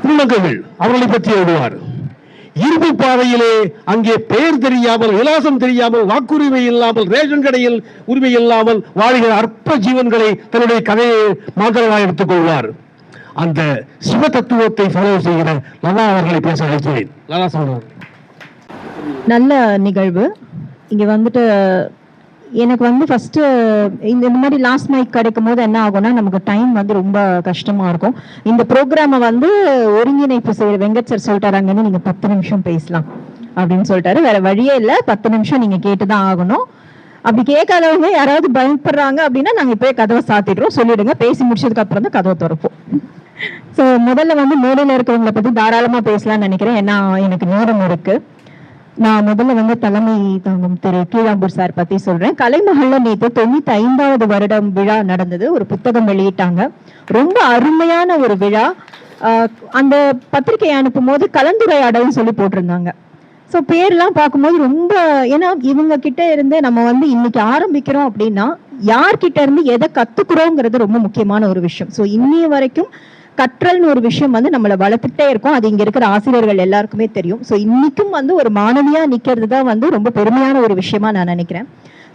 திருநங்கைகள் அவர்களை பற்றி எழுதுவார். இரும்பு பாதையிலே அங்கே பெயர் தெரியாமல், விலாசம் தெரியாமல், வாக்குரிமை இல்லாமல், ரேஷன் கடையில் உரிமை இல்லாமல் வாழ்கிற அற்ப ஜீவன்களை தன்னுடைய கதையை மாதிரியாக எடுத்துக் கொள்வார். அந்த சிவ தத்துவத்தை ஃபாலோ செய்கிற லதா அவர்களை பேச அழைக்கிறேன். லதா சொல்றாங்க. நல்ல நிகழ்வு. இங்க வந்துட்டு எனக்கு வந்து ஃபர்ஸ்ட் இந்த மாதிரி லாஸ்ட் மைக் கிடைக்கும் போது என்ன ஆகும்னா நமக்கு டைம் வந்து ரொம்ப கஷ்டமா இருக்கும். இந்த ப்ரோக்ராமை வந்து ஒருங்கிணைப்பு செய்யற வெங்கட் சார் சொல்லிட்டாராங்கன்னு நீங்க 10 நிமிஷம் பேசலாம் அப்படின்னு சொல்லிட்டாரு. வேற வழியே இல்லை, 10 நிமிஷம் நீங்க கேட்டுதான் ஆகணும். அப்படி கேட்காதவங்க யாராவது பயப்படுறாங்க அப்படின்னா நாங்க இப்பவே கதவை சாத்திடுறோம், சொல்லிடுங்க. பேசி முடிச்சதுக்கு அப்புறம் தான் கதவை திறப்போம். ஸோ முதல்ல வந்து மேடையில் இருக்கிறவங்களை பத்தி தாராளமா பேசலாம்னு நினைக்கிறேன், ஏன்னா எனக்கு நேரம் இருக்கு. நான் முதல்ல வந்து தலைமை தாங்கும் திரு கீழாம்பூர் சார் பத்தி சொல்றேன். கலைமகள்ல நேற்று 95வது வருடம் விழா நடந்தது. ஒரு புத்தகம் வெளியிட்டாங்க. ரொம்ப அருமையான ஒரு விழா. அந்த பத்திரிகை அனுப்பும் போது கலந்துரையாடல்னு சொல்லி போட்டிருந்தாங்க. ஸோ பேர்லாம் பார்க்கும்போது ரொம்ப, ஏன்னா இவங்க கிட்ட இருந்து நம்ம வந்து இன்னைக்கு ஆரம்பிக்கிறோம் அப்படின்னா யார்கிட்ட இருந்து எதை கத்துக்கிறோங்கிறது ரொம்ப முக்கியமான ஒரு விஷயம். ஸோ இன்னைய வரைக்கும் கற்றல்னு ஒரு விஷயம் வந்து நம்மளை வளர்த்துட்டே இருக்கும். அது இங்க இருக்கிற ஆசிரியர்கள் எல்லாருக்குமே தெரியும். ஸோ இன்னைக்கும் வந்து ஒரு மாணவியா நிக்கிறது தான் வந்து ரொம்ப பெருமையான ஒரு விஷயமா நான் நினைக்கிறேன்.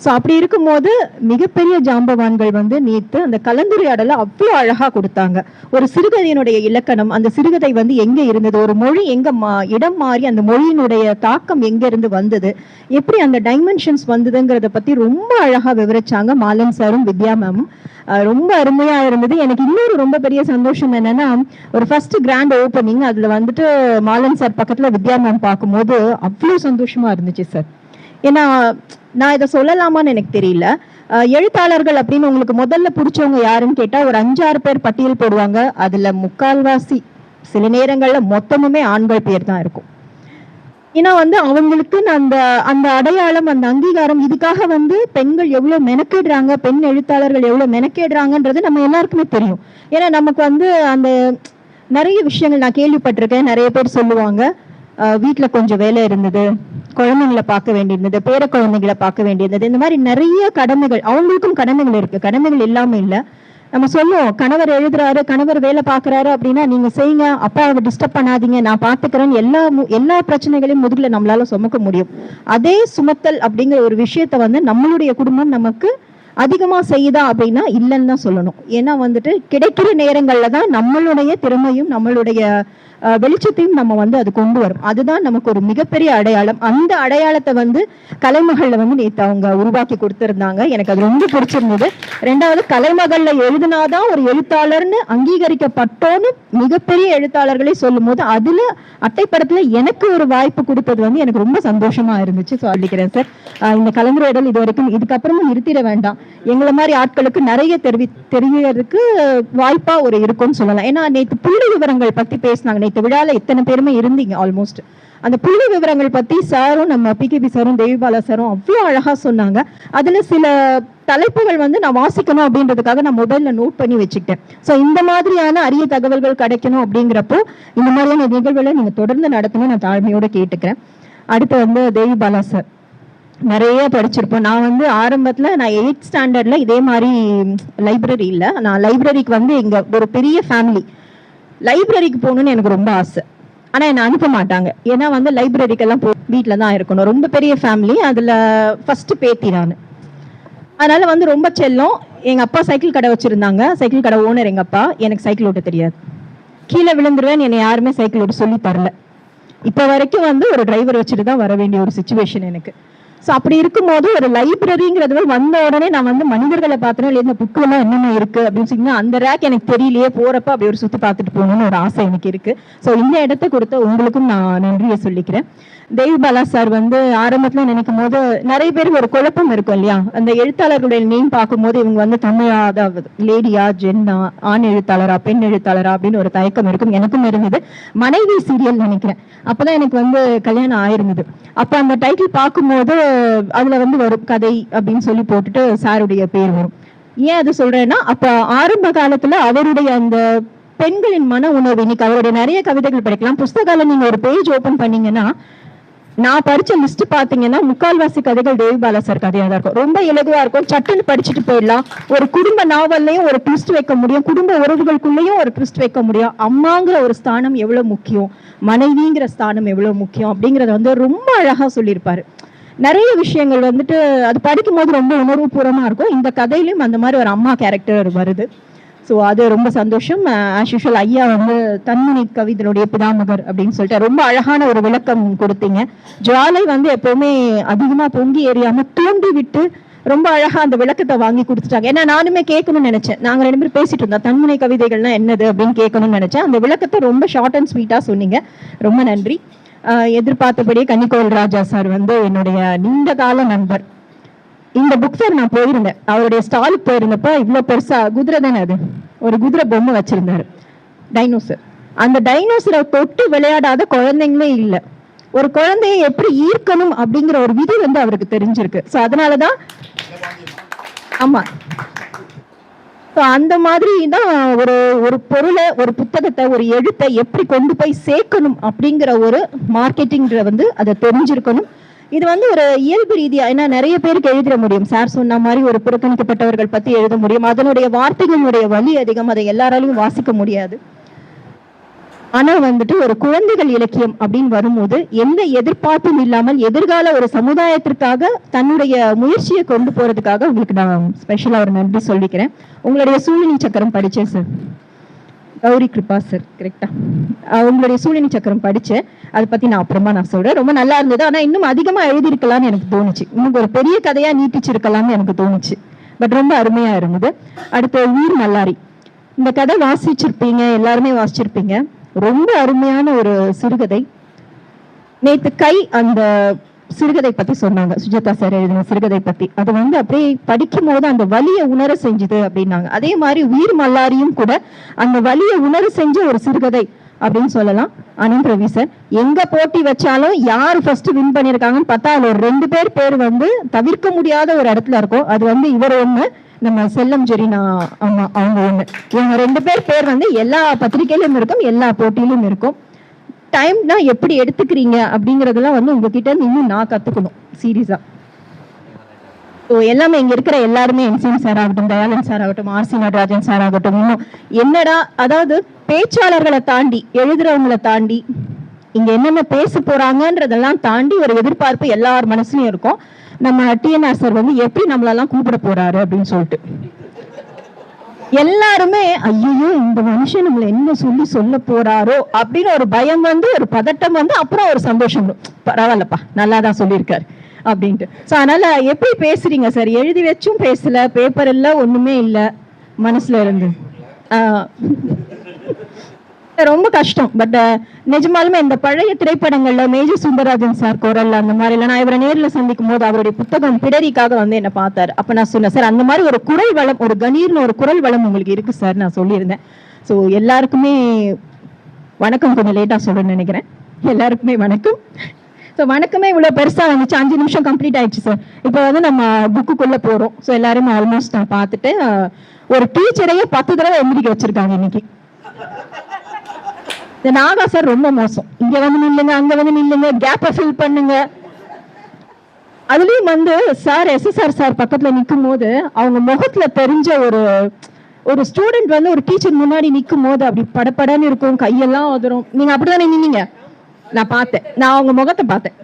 ஸோ அப்படி இருக்கும்போது மிகப்பெரிய ஜாம்பவான்கள் வந்து நேற்று அந்த கலந்துரையாடலை அவ்வளோ அழகா கொடுத்தாங்க. ஒரு சிறுகதையினுடைய இலக்கணம், அந்த சிறுகதை வந்து எங்க இருந்தது, ஒரு மொழி எங்க இடம் மாறி அந்த மொழியினுடைய தாக்கம் எங்க இருந்து வந்தது, எப்படி அந்த டைமென்ஷன்ஸ் வந்ததுங்கிறத பத்தி ரொம்ப அழகா விவரிச்சாங்க மாலன் சாரும் வித்யா மேமும். ரொம்ப அருமையா இருந்தது. எனக்கு இன்னொரு ரொம்ப பெரிய சந்தோஷம் என்னன்னா, ஒரு ஃபர்ஸ்ட் கிராண்ட் ஓப்பனிங், அதுல வந்துட்டு மாலன் சார் பக்கத்துல வித்யா மேம் பார்க்கும்போது அவ்வளோ சந்தோஷமா இருந்துச்சு சார். ஏன்னா நான் இதை சொல்லலாமான்னு எனக்கு தெரியல. எழுத்தாளர்கள் அப்படின்னு உங்களுக்கு முதல்ல பிடிச்சவங்க யாருன்னு கேட்டா ஒரு 5-6 பேர் பட்டியல் போடுவாங்க. அதுல முக்கால்வாசி, சில நேரங்கள்ல மொத்தமுமே ஆண்கள் பேர் தான் இருக்கும். ஏன்னா வந்து அவங்களுக்கு அந்த அந்த அடையாளம், அந்த அங்கீகாரம், இதுக்காக வந்து பெண்கள் எவ்வளவு மெனக்கேடுறாங்க, பெண் எழுத்தாளர்கள் எவ்வளவு மெனக்கேடுறாங்கன்றது நம்ம எல்லாருக்குமே தெரியும். ஏன்னா நமக்கு வந்து அந்த நிறைய விஷயங்கள் நான் கேள்விப்பட்டிருக்கேன். நிறைய பேர் சொல்லுவாங்க, வீட்டுல கொஞ்சம் வேலை இருந்தது, குழந்தைங்களை பார்க்க வேண்டியிருந்தது, பேர குழந்தைகளை பார்க்க வேண்டியிருந்தது, இந்த மாதிரி நிறைய கடமைகள், அவங்களுக்கும் கடமைகள் இருக்கு, கடமைகள் இல்லாம இல்லை. நம்ம சொல்லுவோம், கணவர் எழுதுறாரு, கணவர் வேலை பார்க்கறாரு அப்படின்னா நீங்க செய்யுங்க, அப்பாவை டிஸ்டர்ப் பண்ணாதீங்க, நான் பார்த்துக்கிறேன்னு எல்லா பிரச்சனைகளையும் முதுகுல நம்மளால சுமக்க முடியும். அதே சுமத்தல் அப்படிங்கிற ஒரு விஷயத்த வந்து நம்மளுடைய குடும்பம் நமக்கு அதிகமா செய்யுதா அப்படின்னா இல்லைன்னு தான் சொல்லணும். ஏன்னா வந்துட்டு கிடைக்கிற நேரங்கள்ல தான் நம்மளுடைய திறமையும் நம்மளுடைய வெளிச்சத்தையும் நம்ம வந்து அது கொண்டு வரும். அதுதான் நமக்கு ஒரு மிகப்பெரிய அடையாளம். அந்த அடையாளத்தை வந்து கலைமகள்ல வந்து நேற்று அவங்க உருவாக்கி கொடுத்திருந்தாங்க. எனக்கு அது ரொம்ப பிடிச்சிருந்தது. 2வது, கலைமகள்ல எழுதினாதான் ஒரு எழுத்தாளர்னு அங்கீகரிக்கப்பட்டோன்னு மிகப்பெரிய எழுத்தாளர்களே சொல்லும் போது அதுல அட்டைப்படத்துல எனக்கு ஒரு வாய்ப்பு கொடுத்தது வந்து எனக்கு ரொம்ப சந்தோஷமா இருந்துச்சு. சொல்லிக்கிறேன் சார். இந்த கலந்துரையாடல் இது வரைக்கும், இதுக்கப்புறமும் நிறுத்திட வேண்டாம். எங்களை மாதிரி ஆட்களுக்கு நிறைய தெரியறதுக்கு வாய்ப்பா ஒரு இருக்கும்னு சொல்லலாம். ஏன்னா நேற்று புள்ளி விவரங்கள் பத்தி பேசினாங்க. நேற்று விழால இத்தனை பேருமே இருந்தீங்க ஆல்மோஸ்ட். அந்த புள்ளி விவரங்கள் பத்தி சாரும் நம்ம பிகேபி சாரும் தேவிபாலா சாரும் அவ்வளோ அழகா சொன்னாங்க. அதுல சில தலைப்புகள் வந்து நான் வாசிக்கணும் அப்படின்றதுக்காக நான் மொபைல்ல நோட் பண்ணி வச்சுக்கிட்டேன். ஸோ இந்த மாதிரியான அரிய தகவல்கள் கிடைக்கணும் அப்படிங்கிறப்போ இந்த மாதிரியான நிகழ்வுகளை நீங்க தொடர்ந்து நடத்தணும் நான் தாழ்மையோட கேட்டுக்கிறேன். அடுத்து வந்து தேவிபாலா சார் நிறைய படிச்சிருப்போம். நான் வந்து ஆரம்பத்துல நான் 8th ஸ்டாண்டர்ட்ல இதே மாதிரி லைப்ரரி இல்லை, நான் லைப்ரரிக்கு வந்து எங்க ஒரு பெரிய ஃபேமிலி லைப்ரரிக்கு போகணும்னு எனக்கு ரொம்ப ஆசை. ஆனா என்னை அனுப்ப மாட்டாங்க. ஏன்னா வந்து லைப்ரரிக்கெல்லாம் வீட்டில தான் இருக்கணும். ரொம்ப பெரிய ஃபேமிலி, அதுல ஃபர்ஸ்ட் பேத்தி நான். அதனால வந்து ரொம்ப செல்லம். எங்க அப்பா சைக்கிள் கடை வச்சிருந்தாங்க, சைக்கிள் கடை ஓனர் எங்க அப்பா. எனக்கு சைக்கிள் ஓட்ட தெரியாது, கீழே விழுந்துருவேன், என்னை யாருமே சைக்கிள் ஓட்ட சொல்லி தரல. இப்ப வரைக்கும் வந்து ஒரு டிரைவர் வச்சுட்டு தான் வர வேண்டிய ஒரு சிச்சுவேஷன் எனக்கு. ஸோ அப்படி இருக்கும்போது ஒரு லைப்ரரிங்கிறது வந்த உடனே நான் வந்து மனிதர்களை பார்த்தேன், இல்லை இந்த புக்கு எல்லாம் என்னென்ன இருக்கு அப்படின்னு சொன்னீங்கன்னா அந்த ரேக் எனக்கு தெரியலையே, போறப்ப அப்படி ஒரு சுத்தி பார்த்துட்டு போகணும்னு ஒரு ஆசை எனக்கு இருக்கு. ஸோ இந்த இடத்த கொடுத்த உங்களுக்கும் நான் நன்றியை சொல்லிக்கிறேன். தேவிபாலா சார் வந்து ஆரம்பத்துல நினைக்கும் போது நிறைய பேருக்கு ஒரு குழப்பம் இருக்கும் இல்லையா, அந்த எழுத்தாளர்களுடைய நேம் பார்க்கும்போது இவங்க வந்து தமிழா, அதாவது லேடியா, ஜென்னா, ஆண் எழுத்தாளரா, பெண் எழுத்தாளரா அப்படின்னு ஒரு தயக்கம் இருக்கும். எனக்கும் இருந்தது. மனைவி சீரியல் நினைக்கிறேன், அப்பதான் எனக்கு வந்து கல்யாணம் ஆயிருந்தது. அப்ப அந்த டைட்டில் பார்க்கும்போது அதுல வந்து வரும் கதை அப்படின்னு சொல்லி போட்டுட்டு சாருடைய பேர் வரும். ஏன் அது சொல்றேன்னா, அப்ப ஆரம்ப காலத்துல அவருடைய அந்த பெண்களின் மன உணர்வு, இன்னைக்கு அவருடைய நிறைய கவிதைகள் படிக்கலாம். புஸ்தகால நீங்க ஒரு பேஜ் ஓபன் பண்ணீங்கன்னா, நான் படிச்ச லிஸ்ட் பாத்தீங்கன்னா முக்கால்வாசி கதைகள் தேவிபாலா சார் கதையா தான் இருக்கும். ரொம்ப இலகுவா இருக்கும், சட்டுன்னு படிச்சுட்டு போயிடலாம். ஒரு குடும்ப நாவல்லையும் ஒரு ட்விஸ்ட் வைக்க முடியும், குடும்ப உறவுகளுக்குள்ளேயும் ஒரு ட்விஸ்ட் வைக்க முடியும். அம்மாங்கிற ஒரு ஸ்தானம் எவ்வளவு முக்கியம், மனைவிங்கிற ஸ்தானம் எவ்வளவு முக்கியம் அப்படிங்கறத வந்து ரொம்ப அழகா சொல்லியிருப்பாரு. நிறைய விஷயங்கள் வந்துட்டு அது படிக்கும் போது ரொம்ப உணர்வு பூர்வமா இருக்கும். இந்த கதையிலும் அந்த மாதிரி ஒரு அம்மா கேரக்டர் வருது. ஸோ அது ரொம்ப சந்தோஷம். ஆஸ் யூஷுவல் ஐயா வந்து தன்மணி கவிதனுடைய பிதாமகர் அப்படின்னு சொல்லிட்டு ரொம்ப அழகான ஒரு விளக்கம் கொடுத்தீங்க. ஜுவாலை வந்து எப்பவுமே அதிகமா பொங்கி எறியாம தூண்டி விட்டு ரொம்ப அழகா அந்த விளக்கத்தை வாங்கி கொடுத்துட்டாங்க. ஏன்னா நானுமே கேட்கணும்னு நினைச்சேன். நாங்க 2 பேரும் பேசிட்டு இருந்தோம், தன்மணி கவிதைகள்னா என்னது அப்படின்னு கேட்கணும்னு நினைச்சேன். அந்த விளக்கத்தை ரொம்ப ஷார்ட் அண்ட் ஸ்வீட்டா சொன்னீங்க, ரொம்ப நன்றி. எதிர்பார்த்தபடியே கன்னிக்கோவில் ராஜா சார் வந்து என்னுடைய நீண்ட கால நண்பர். இந்த புக் ஃபேர் நான் போயிருந்தேன், அவருடைய ஸ்டாலுக்கு போயிருந்தப்ப இவ்வளவு பெருசா குதிரை தானே, அது ஒரு குதிரை பொம்மை வச்சிருந்தாரு, டைனோசர். அந்த டைனோசரை தொட்டு விளையாடாத குழந்தைங்களே இல்லை. ஒரு குழந்தையை எப்படி ஈர்க்கணும் அப்படிங்கிற ஒரு விதி வந்து அவருக்கு தெரிஞ்சிருக்கு. ஸோ அதனாலதான் ஆமா, ஸோ அந்த மாதிரி தான் ஒரு ஒரு பொருளை, ஒரு புத்தகத்தை, ஒரு எழுத்தை எப்படி கொண்டு போய் சேர்க்கணும் அப்படிங்கிற ஒரு மார்க்கெட்டிங் வந்து அதை தெரிஞ்சிருக்கணும். இது வந்து ஒரு இயல்பு ரீதியா, ஏன்னா நிறைய பேருக்கு எழுதிட முடியும். சார் சொன்ன மாதிரி ஒரு புறக்கணிக்கப்பட்டவர்கள் பத்தி எழுத முடியும். அதனுடைய வார்த்தைகளுடைய வலி அதிகம், அதை எல்லாராலையும் வாசிக்க முடியாது. ஆனா வந்துட்டு ஒரு குழந்தைகள் இலக்கியம் அப்படின்னு வரும்போது எந்த எதிர்பார்ப்பும் இல்லாமல் எதிர்கால ஒரு சமுதாயத்திற்காக தன்னுடைய முயற்சியை கொண்டு போறதுக்காக உங்களுக்கு நான் ஸ்பெஷலா ஒரு நன்றி சொல்லிக்கிறேன். உங்களுடைய சூழினி சக்கரம் படிச்சேன் சார், கௌரி கிருபா சார், கரெக்டா? உங்களுடைய சூழினி சக்கரம் படிச்சேன். அதை பத்தி நான் அப்புறமா நான் சொல்றேன். ரொம்ப நல்லா இருந்தது. ஆனா இன்னும் அதிகமா எழுதியிருக்கலாம்னு எனக்கு தோணுச்சு. இன்னும் ஒரு பெரிய கதையா நீட்டிச்சிருக்கலாம்னு எனக்கு தோணுச்சு. பட் ரொம்ப அருமையா இருந்தது. அடுத்து உயிர் நல்லாரி, இந்த கதை வாசிச்சிருப்பீங்க, எல்லாருமே வாசிச்சிருப்பீங்க. ரொம்ப அருமையான ஒரு சிறுகதை. நேத்து கை அந்த சிறுகதை பத்தி சொன்னாங்க, சுஜாதா சார் எழுதின சிறுகதை பத்தி. அது வந்து அப்படியே படிக்கும் போது அந்த வலியை உணர செஞ்சுது அப்படின்னாங்க. அதே மாதிரி உயிர் மல்லாரியும் கூட அந்த வலியை உணர செஞ்ச ஒரு சிறுகதை அப்படின்னு சொல்லலாம். அனந்த் ரவி சார் எங்க போட்டி வச்சாலும் யாரு ஃபர்ஸ்ட் வின் பண்ணிருக்காங்கன்னு பார்த்தா அதுல ஒரு 2 பேர் வந்து தவிர்க்க முடியாத ஒரு இடத்துல இருக்கும். அது வந்து இவர் ஒண்ணு, நம்ம செல்லம் ஜெரினா அம்மா அவங்க ஒண்ணு. இவங்க 2 பேர் வந்து எல்லா பத்திரிகையிலும் இருக்கும், எல்லா போட்டியிலும் இருக்கும். டைம்னா எப்படி எடுத்துக்கிறீங்க அப்படிங்கறதெல்லாம் வந்து உங்ககிட்ட இருந்து இன்னும் நான் கத்துக்கணும் சீரியஸா. ஸோ எல்லாமே இங்க இருக்கிற எல்லாருமே, என்சிஎம் சார் ஆகட்டும், தயாளன் சார் ஆகட்டும், ஆர்சி நடராஜன் சார் ஆகட்டும், இன்னும் என்னடா, அதாவது பேச்சாளர்களை தாண்டி, எழுதுறவங்களை தாண்டி, இங்க என்னென்ன பேச போறாங்கன்றதெல்லாம் தாண்டி ஒரு எதிர்பார்ப்பு எல்லார் மனசுலயும் இருக்கும். நம்ம டிஎன்ஆர் சார் வந்து எப்படி நம்மளெல்லாம் கூப்பிட போறாரு அப்படின்னு சொல்லிட்டு எல்லாருமே ஐயோ இந்த மனுஷன் நம்மள என்ன சொல்ல போறாரோ அப்படின்னு ஒரு பயம் வந்து, ஒரு பதட்டம் வந்து, அப்புறம் ஒரு சந்தோஷம், பரவாயில்லப்பா நல்லாதான் சொல்லியிருக்காரு அப்படின்ட்டு. ஸோ அதனால எப்படி பேசுறீங்க சார்? எழுதி வச்சும் பேசல, பேப்பர் இல்ல, ஒண்ணுமே இல்ல, மனசுல இருந்து ரொம்ப கஷ்டம். பட் நிஜமாலுமே இந்த பழைய திரைப்படங்கள்ல மேஜர் சுந்தரராஜன் சார் குரல் அந்த மாதிரி இல்ல, நான் இவரை நேரில் சந்திக்கும் போது அவருடைய புத்தகம் பிடரிக்காக வந்து என்ன பார்த்தாரு. அப்ப நான் சொன்னேன், சார் அந்த மாதிரி ஒரு குரல் வளம், ஒரு கணீர்னு ஒரு குரல் வளம் உங்களுக்கு இருக்கு சார் நான் சொல்லியிருந்தேன். ஸோ எல்லாருக்குமே வணக்கம். கொஞ்சம் லேட்டா சொல்றேன்னு நினைக்கிறேன். எல்லாருக்குமே வணக்கம். ஸோ வணக்கமே இவ்வளவு பெருசா வந்துச்சு, 5 நிமிஷம் கம்ப்ளீட் ஆயிடுச்சு சார். இப்போ வந்து நம்ம புக்குக்குள்ள போறோம். ஸோ எல்லாருமே ஆல்மோஸ்ட் நான் பார்த்துட்டு, ஒரு டீச்சரையே 10 தடவை எந்திரிக்க வச்சிருக்காங்க இன்னைக்கு. இந்த நாகா சார் ரொம்ப மோசம். இங்க வந்து நில்லுங்க, அங்க வந்து நில்லுங்க, கேப்பை ஃபில் பண்ணுங்க. அதுலயும் வந்து சார் எஸ்எஸ்ஆர் சார் பக்கத்துல நிற்கும் போது அவங்க முகத்துல தெரிஞ்ச ஒரு ஸ்டூடெண்ட் வந்து ஒரு டீச்சர் முன்னாடி நிற்கும் போது அப்படி படப்படன்னு இருக்கும், கையெல்லாம் உதறும். நீங்க அப்படிதானே நின்னீங்க? நான் பார்த்தேன், நான் அவங்க முகத்தை பார்த்தேன்.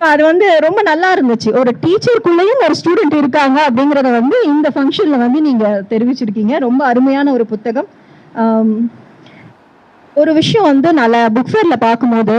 அது வந்து ரொம்ப நல்லா இருந்துச்சு. ஒரு டீச்சருக்குள்ளேயும் ஒரு ஸ்டூடெண்ட் இருக்காங்க அப்படிங்கறத வந்து இந்த ஃபங்க்ஷன்ல வந்து நீங்க தெரிவிச்சிருக்கீங்க. ரொம்ப அருமையான ஒரு புத்தகம். ஒரு விஷயம் வந்து நான் புக் ஃபேர்ல பார்க்கும்போது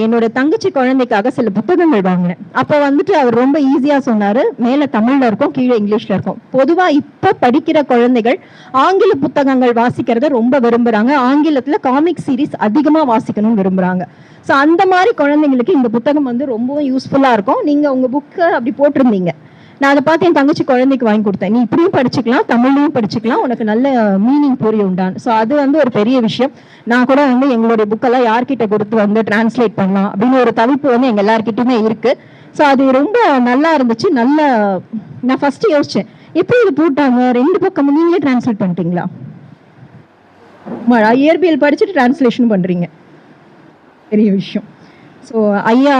என்னோட தங்கச்சி குழந்தைக்காக சில புத்தகங்கள் வாங்கினேன். அப்போ வந்துட்டு அவர் ரொம்ப ஈஸியா சொன்னாரு, மேல தமிழ்ல இருக்கும், கீழே இங்கிலீஷ்ல இருக்கும். பொதுவா இப்ப படிக்கிற குழந்தைகள் ஆங்கில புத்தகங்கள் வாசிக்கிறத ரொம்ப விரும்புறாங்க. ஆங்கிலத்துல காமிக் சீரீஸ் அதிகமா வாசிக்கணும்னு விரும்புறாங்க. ஸோ அந்த மாதிரி குழந்தைங்களுக்கு இந்த புத்தகம் வந்து ரொம்பவும் யூஸ்ஃபுல்லா இருக்கும். நீங்க உங்க புக்கை அப்படி போட்டிருந்தீங்க, நான் அதை பார்த்து என் தங்கச்சி குழந்தைக்கு வாங்கி கொடுத்தேன். நீ இப்படியும் படிச்சுக்கலாம், தமிழ்லையும் படிச்சுக்கலாம், உனக்கு நல்ல மீனிங் புரியும் உண்டான். ஸோ அது வந்து ஒரு பெரிய விஷயம். நான் கூட வந்து எங்களுடைய புக்கெல்லாம் யார்கிட்ட கொடுத்து வந்து டிரான்ஸ்லேட் பண்ணலாம் அப்படின்னு ஒரு தவிப்பு வந்து எங்க எல்லார்கிட்டயுமே இருக்கு. ஸோ அது ரொம்ப நல்லா இருந்துச்சு. நல்ல நான் ஃபர்ஸ்ட் யோசிச்சேன், எப்படி இது போட்டாங்க, 2 பக்கமும் நீங்களே டிரான்ஸ்லேட் பண்ணிட்டீங்களா? இயற்பியல் படிச்சுட்டு டிரான்ஸ்லேஷன் பண்றீங்க, பெரிய விஷயம். ஸோ ஐயா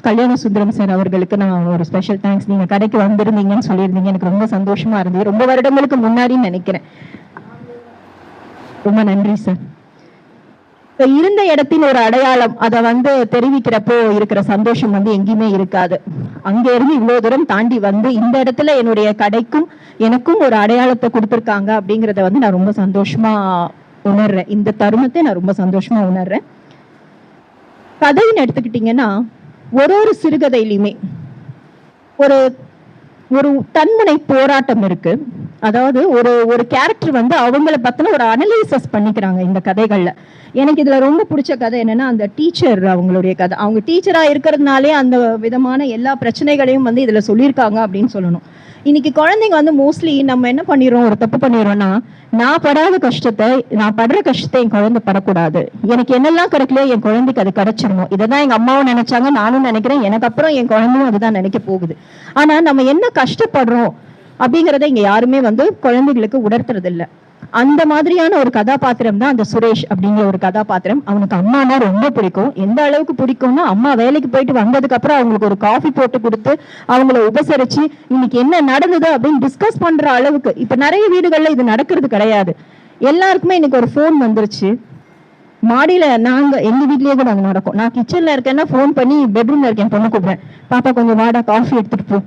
கல்யாண சுந்தரம் சார் அவர்களுக்கு நான் ஒரு ஸ்பெஷல் தேங்க்ஸ். நீங்க கடைக்கு வந்திருந்தீங்கன்னு சொல்லியிருந்தீங்க, எனக்கு ரொம்ப சந்தோஷமா இருந்தது. ரொம்ப வருடங்களுக்கு முன்னாடின்னு நினைக்கிறேன். ரொம்ப நன்றி சார். இருந்த இடத்தின் ஒரு அடையாளம், அதை வந்து தெரிவிக்கிறப்போ இருக்கிற சந்தோஷம் வந்து எங்கேயுமே இருக்காது. அங்க இருந்து இவ்வளவு தூரம் தாண்டி வந்து இந்த இடத்துல என்னுடைய கடைக்கும் எனக்கும் ஒரு அடையாளத்தை கொடுத்துருக்காங்க அப்படிங்கிறத வந்து நான் ரொம்ப சந்தோஷமா உணர்றேன். இந்த தருணத்தை நான் ரொம்ப சந்தோஷமா உணர்றேன். கதைன்னு எடுத்துக்கிட்டீங்கன்னா ஒரு சிறுகதையிலுமே ஒரு ஒரு தன்முனை போராட்டம் இருக்கு. அதாவது ஒரு கேரக்டர் வந்து அவங்கள பத்தின ஒரு அனலைசஸ் பண்ணிக்கிறாங்க இந்த கதைகள்ல. எனக்கு இதுல ரொம்ப பிடிச்ச கதை என்னன்னா அந்த டீச்சர் அவங்களுடைய கதை. அவங்க டீச்சரா இருக்கிறதுனாலே அந்த விதமான எல்லா பிரச்சனைகளையும் வந்து இதுல சொல்லியிருக்காங்க அப்படின்னு சொல்லணும். இன்னைக்கு குழந்தைங்க வந்து மோஸ்ட்லி நம்ம என்ன பண்ணிடுறோம், ஒரு தப்பு பண்ணிடுறோம்னா, நான் படுற கஷ்டத்தை என் குழந்தை படக்கூடாது, எனக்கு என்னெல்லாம் கிடைக்கலையோ என் குழந்தைக்கு அது கிடைச்சிடணும், இதைதான் எங்க அம்மாவும் நினைச்சாங்க, நானும் நினைக்கிறேன், எனக்கு அப்புறம் என் குழந்தையும் அதுதான் நினைக்க போகுது. ஆனா நம்ம என்ன கஷ்டப்படுறோம் அப்படிங்கிறத இங்க யாருமே வந்து குழந்தைகளுக்கு உணர்த்துறது இல்லை. அந்த மாதிரியான ஒரு கதாபாத்திரம் தான் அந்த சுரேஷ் அப்படிங்கிற ஒரு கதாபாத்திரம். அவனுக்கு அம்மானா ரொம்ப பிடிக்கும். எந்த அளவுக்கு பிடிக்கும்னா, அம்மா வேலைக்கு போயிட்டு வந்ததுக்கு அப்புறம் அவங்களுக்கு ஒரு காஃபி போட்டு கொடுத்து அவங்கள உபசரிச்சு இன்னைக்கு என்ன நடந்தது அப்படின்னு டிஸ்கஸ் பண்ற அளவுக்கு. இப்ப நிறைய வீடுகள்ல இது நடக்கிறது கிடையாது. எல்லாருக்குமே இன்னைக்கு ஒரு போன் வந்துருச்சு. மாடியில எங்க வீட்லயே கூட அது நடக்கும். நான் கிச்சன்ல இருக்கேன்னா போன் பண்ணி பெட்ரூம்ல இருக்கேன் பொண்ணு கூப்பிடுறேன், பாப்பா கொஞ்சம் வாடா காஃபி எடுத்துட்டு போ.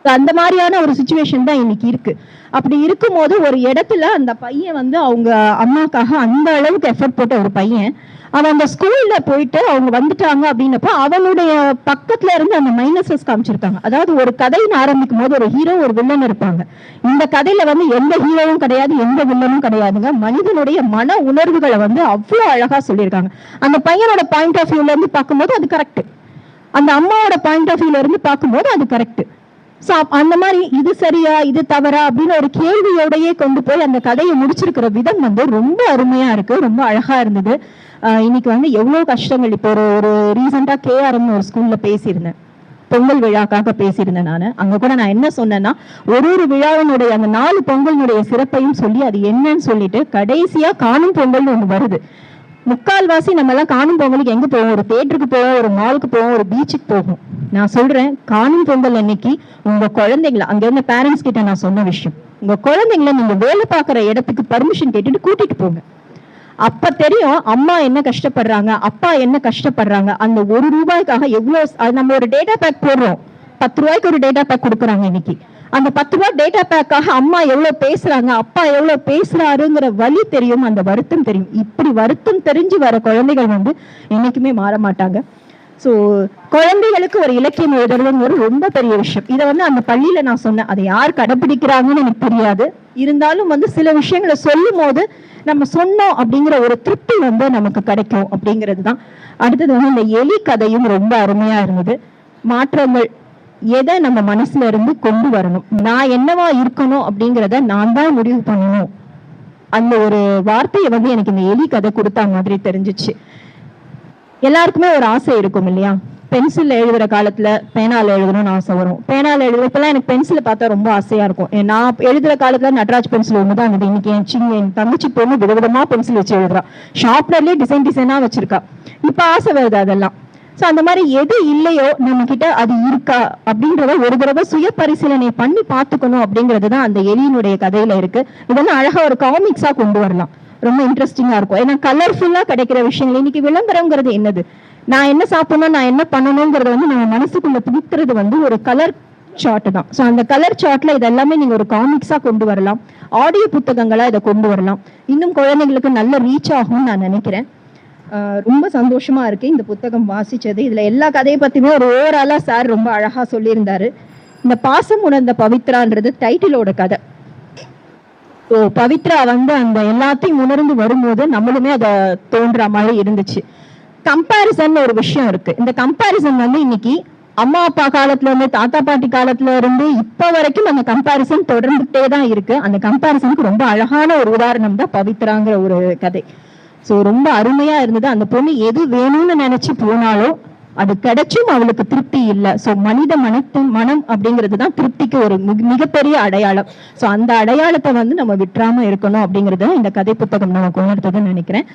அந்த மாதிரியான ஒரு சிச்சுவேஷன் தான் இன்னைக்கு இருக்கு. அப்படி இருக்கும்போது ஒரு இடத்துல அந்த பையன் வந்து அவங்க அம்மாக்காக அந்த அளவுக்கு எஃபர்ட் போட்ட ஒரு பையன், அவன் அந்த ஸ்கூல்ல போயிட்டு அவங்க வந்துட்டாங்க அப்படின்னப்ப அவனுடைய பக்கத்துல இருந்து அந்த மைனஸஸ் காமிச்சிருக்காங்க. அதாவது ஒரு கதைன்னு ஆரம்பிக்கும் போது ஒரு ஹீரோ ஒரு வில்லன் இருப்பாங்க. இந்த கதையில வந்து எந்த ஹீரோவும் கிடையாது, எந்த வில்லனும் கிடையாதுங்க. மனிதனுடைய மன உணர்வுகளை வந்து அவ்வளவு அழகா சொல்லியிருக்காங்க. அந்த பையனோட பாயிண்ட் ஆஃப் வியூல இருந்து பார்க்கும்போது அது கரெக்ட், அந்த அம்மாவோட பாயிண்ட் ஆஃப் வியூல இருந்து பார்க்கும்போது அது கரெக்ட். ஸோ அந்த மாதிரி இது சரியா இது தவறா அப்படின்னு ஒரு கேள்வியோடையே கொண்டு போய் அந்த கதையை முடிச்சிருக்கிற விதம் வந்து ரொம்ப அருமையா இருக்கு, ரொம்ப அழகா இருந்தது. இன்னைக்கு வந்து எவ்வளவு கஷ்டங்கள். இப்போ ஒரு ரீசெண்டா கேஆர்எம்னு ஒரு ஸ்கூல்ல பேசியிருந்தேன், பொங்கல் விழாக்காக பேசியிருந்தேன். அங்க கூட நான் என்ன சொன்னேன்னா, ஒரு விழாவினுடைய அந்த 4 பொங்கலினுடைய சிறப்பையும் சொல்லி அது என்னன்னு சொல்லிட்டு கடைசியா காணும் பொங்கல்னு ஒண்ணு வருது. முக்கால்வாசி நம்ம எல்லாம் காணும் பொங்கலுக்கு எங்க போவோம், ஒரு தியேட்டருக்கு போவோம், ஒரு மாலுக்கு போவோம், ஒரு பீச்சுக்கு போவோம். நான் சொல்றேன், காணும் பொங்கல் அன்னைக்கு உங்க குழந்தைங்களை, அங்க இருந்த பேரண்ட்ஸ் கிட்ட நான் சொன்ன விஷயம், உங்க குழந்தைங்களை நீங்க வேலை பார்க்குற இடத்துக்கு பர்மிஷன் கேட்டுட்டு கூட்டிட்டு போங்க. அப்ப தெரியும் அம்மா என்ன கஷ்டப்படுறாங்க, அப்பா என்ன கஷ்டப்படுறாங்க. அந்த ₹1 எவ்வளவு நம்ம ஒரு டேட்டா பேக் போடுறோம், ₹10 ஒரு டேட்டா பேக் கொடுக்குறாங்க இன்னைக்கு. அந்த ₹10 டேட்டா பேக்காக அம்மா எவ்வளவு பேசுறாங்க, அப்பா எவ்வளவு பேசுறாருங்கிற வலி தெரியும், அந்த வருத்தம் தெரியும். இப்படி வருத்தம் தெரிஞ்சு வர குழந்தைகள் வந்து என்னைக்குமே மாற மாட்டாங்க. ஸோ குழந்தைகளுக்கு ஒரு இலக்கியம் எழுதுறதுங்கிற ரொம்ப பெரிய விஷயம். இதை வந்து அந்த பள்ளியில நான் சொன்னேன், அதை யார் கடைபிடிக்கிறாங்கன்னு எனக்கு தெரியாது. இருந்தாலும் வந்து சில விஷயங்களை சொல்லும் போது நம்ம சொன்னோம் அப்படிங்கிற ஒரு திருப்தி வந்து நமக்கு கிடைக்கும் அப்படிங்கிறது தான். அடுத்தது வந்து இந்த எலி கதையும் ரொம்ப அருமையா இருந்தது. மாற்றங்கள் எதை நம்ம மனசுல இருந்து கொண்டு வரணும், நான் என்னவா இருக்கணும் அப்படிங்கிறத நான் தான் முடிவு பண்ணணும், அந்த ஒரு வார்த்தையை வந்து எனக்கு இந்த எலி கதை கொடுத்தா மாதிரி தெரிஞ்சிச்சு. எல்லாருக்குமே ஒரு ஆசை இருக்கும் இல்லையா, பென்சில் எழுதுற காலத்துல பேனால எழுதணும்னு ஆசை வரும். பேனால எழுதுறப்பெல்லாம் எனக்கு பென்சிலை பார்த்தா ரொம்ப ஆசையா இருக்கும். நான் எழுதுற காலத்துல நட்ராஜ் பென்சில் ஒண்ணுதான் இருந்தது. இன்னைக்கு என் தங்கச்சி பொண்ணு விதவிதமா பென்சில் வச்சு எழுதுறா, ஷார்ப்னர்லயே டிசைனா வச்சிருக்கா. இப்ப ஆசை வருது அதெல்லாம். ஸோ அந்த மாதிரி எது இல்லையோ நம்ம கிட்ட அது இருக்கா அப்படின்றத ஒரு தடவை சுய பரிசீலனை பண்ணி பார்த்துக்கணும் அப்படிங்கிறது தான் அந்த எலியினுடைய கதையில இருக்கு. இதெல்லாம் அழகா ஒரு காமிக்ஸா கொண்டு வரலாம், ரொம்ப இன்ட்ரெஸ்டிங்கா இருக்கும். ஏன்னா கலர்ஃபுல்லா கிடைக்கிற விஷயங்கள். இன்னைக்கு விளம்பரங்கிறது என்னது, நான் என்ன சாப்பிடணும், நான் என்ன பண்ணணுங்கிறத வந்து நம்ம மனசுக்குள்ள புகுத்துறது வந்து ஒரு கலர் சார்ட் தான். ஸோ அந்த கலர் சார்ட்ல இதெல்லாமே நீங்க ஒரு காமிக்ஸா கொண்டு வரலாம், ஆடியோ புத்தகங்களா இதை கொண்டு வரலாம். இன்னும் குழந்தைங்களுக்கு நல்ல ரீச் ஆகும்னு நான் நினைக்கிறேன். ரொம்ப சந்தோஷமா இருக்கு இந்த புத்தகம் வாசிச்சது. இதுல எல்லா கதையை பத்தியுமே ஒரு ஓவராலா சார் ரொம்ப அழகா சொல்லியிருந்தாரு. இந்த பாசம் உணர்ந்த பவித்ரான்றது டைட்டிலோட கதை. ஸோ பவித்ரா வந்து அந்த எல்லாத்தையும் உணர்ந்து வரும்போது நம்மளுமே அதை தோன்ற மாதிரி இருந்துச்சு. கம்பேரிசன் ஒரு விஷயம் இருக்கு. இந்த கம்பேரிசன் வந்து இன்னைக்கு அம்மா அப்பா காலத்துல இருந்து தாத்தா பாட்டி காலத்துல இருந்து இப்ப வரைக்கும் அந்த கம்பேரிசன் தொடர்ந்துட்டே தான் இருக்கு. அந்த கம்பேரிசனுக்கு ரொம்ப அழகான ஒரு உதாரணம் தான் பவித்ராங்கிற ஒரு கதை. ஸோ ரொம்ப அருமையா இருந்தது. அந்த பொண்ணு எது வேணும்னு நினைச்சு போனாலும் அது கிடைச்சும் அவளுக்கு திருப்தி இல்லை. ஸோ மனித மனம் அப்படிங்கிறது தான் திருப்திக்கு ஒரு மிகப்பெரிய அடையாளம். ஸோ அந்த அடையாளத்தை வந்து நம்ம விட்டுறாம இருக்கணும் அப்படிங்கிறது இந்த கதை புத்தகம் நமக்கு உணர்த்ததுன்னு நினைக்கிறேன்.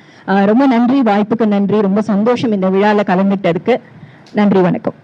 ரொம்ப நன்றி, வாய்ப்புக்கு நன்றி. ரொம்ப சந்தோஷம் இந்த விழால கலந்துட்டதுக்கு. நன்றி, வணக்கம்.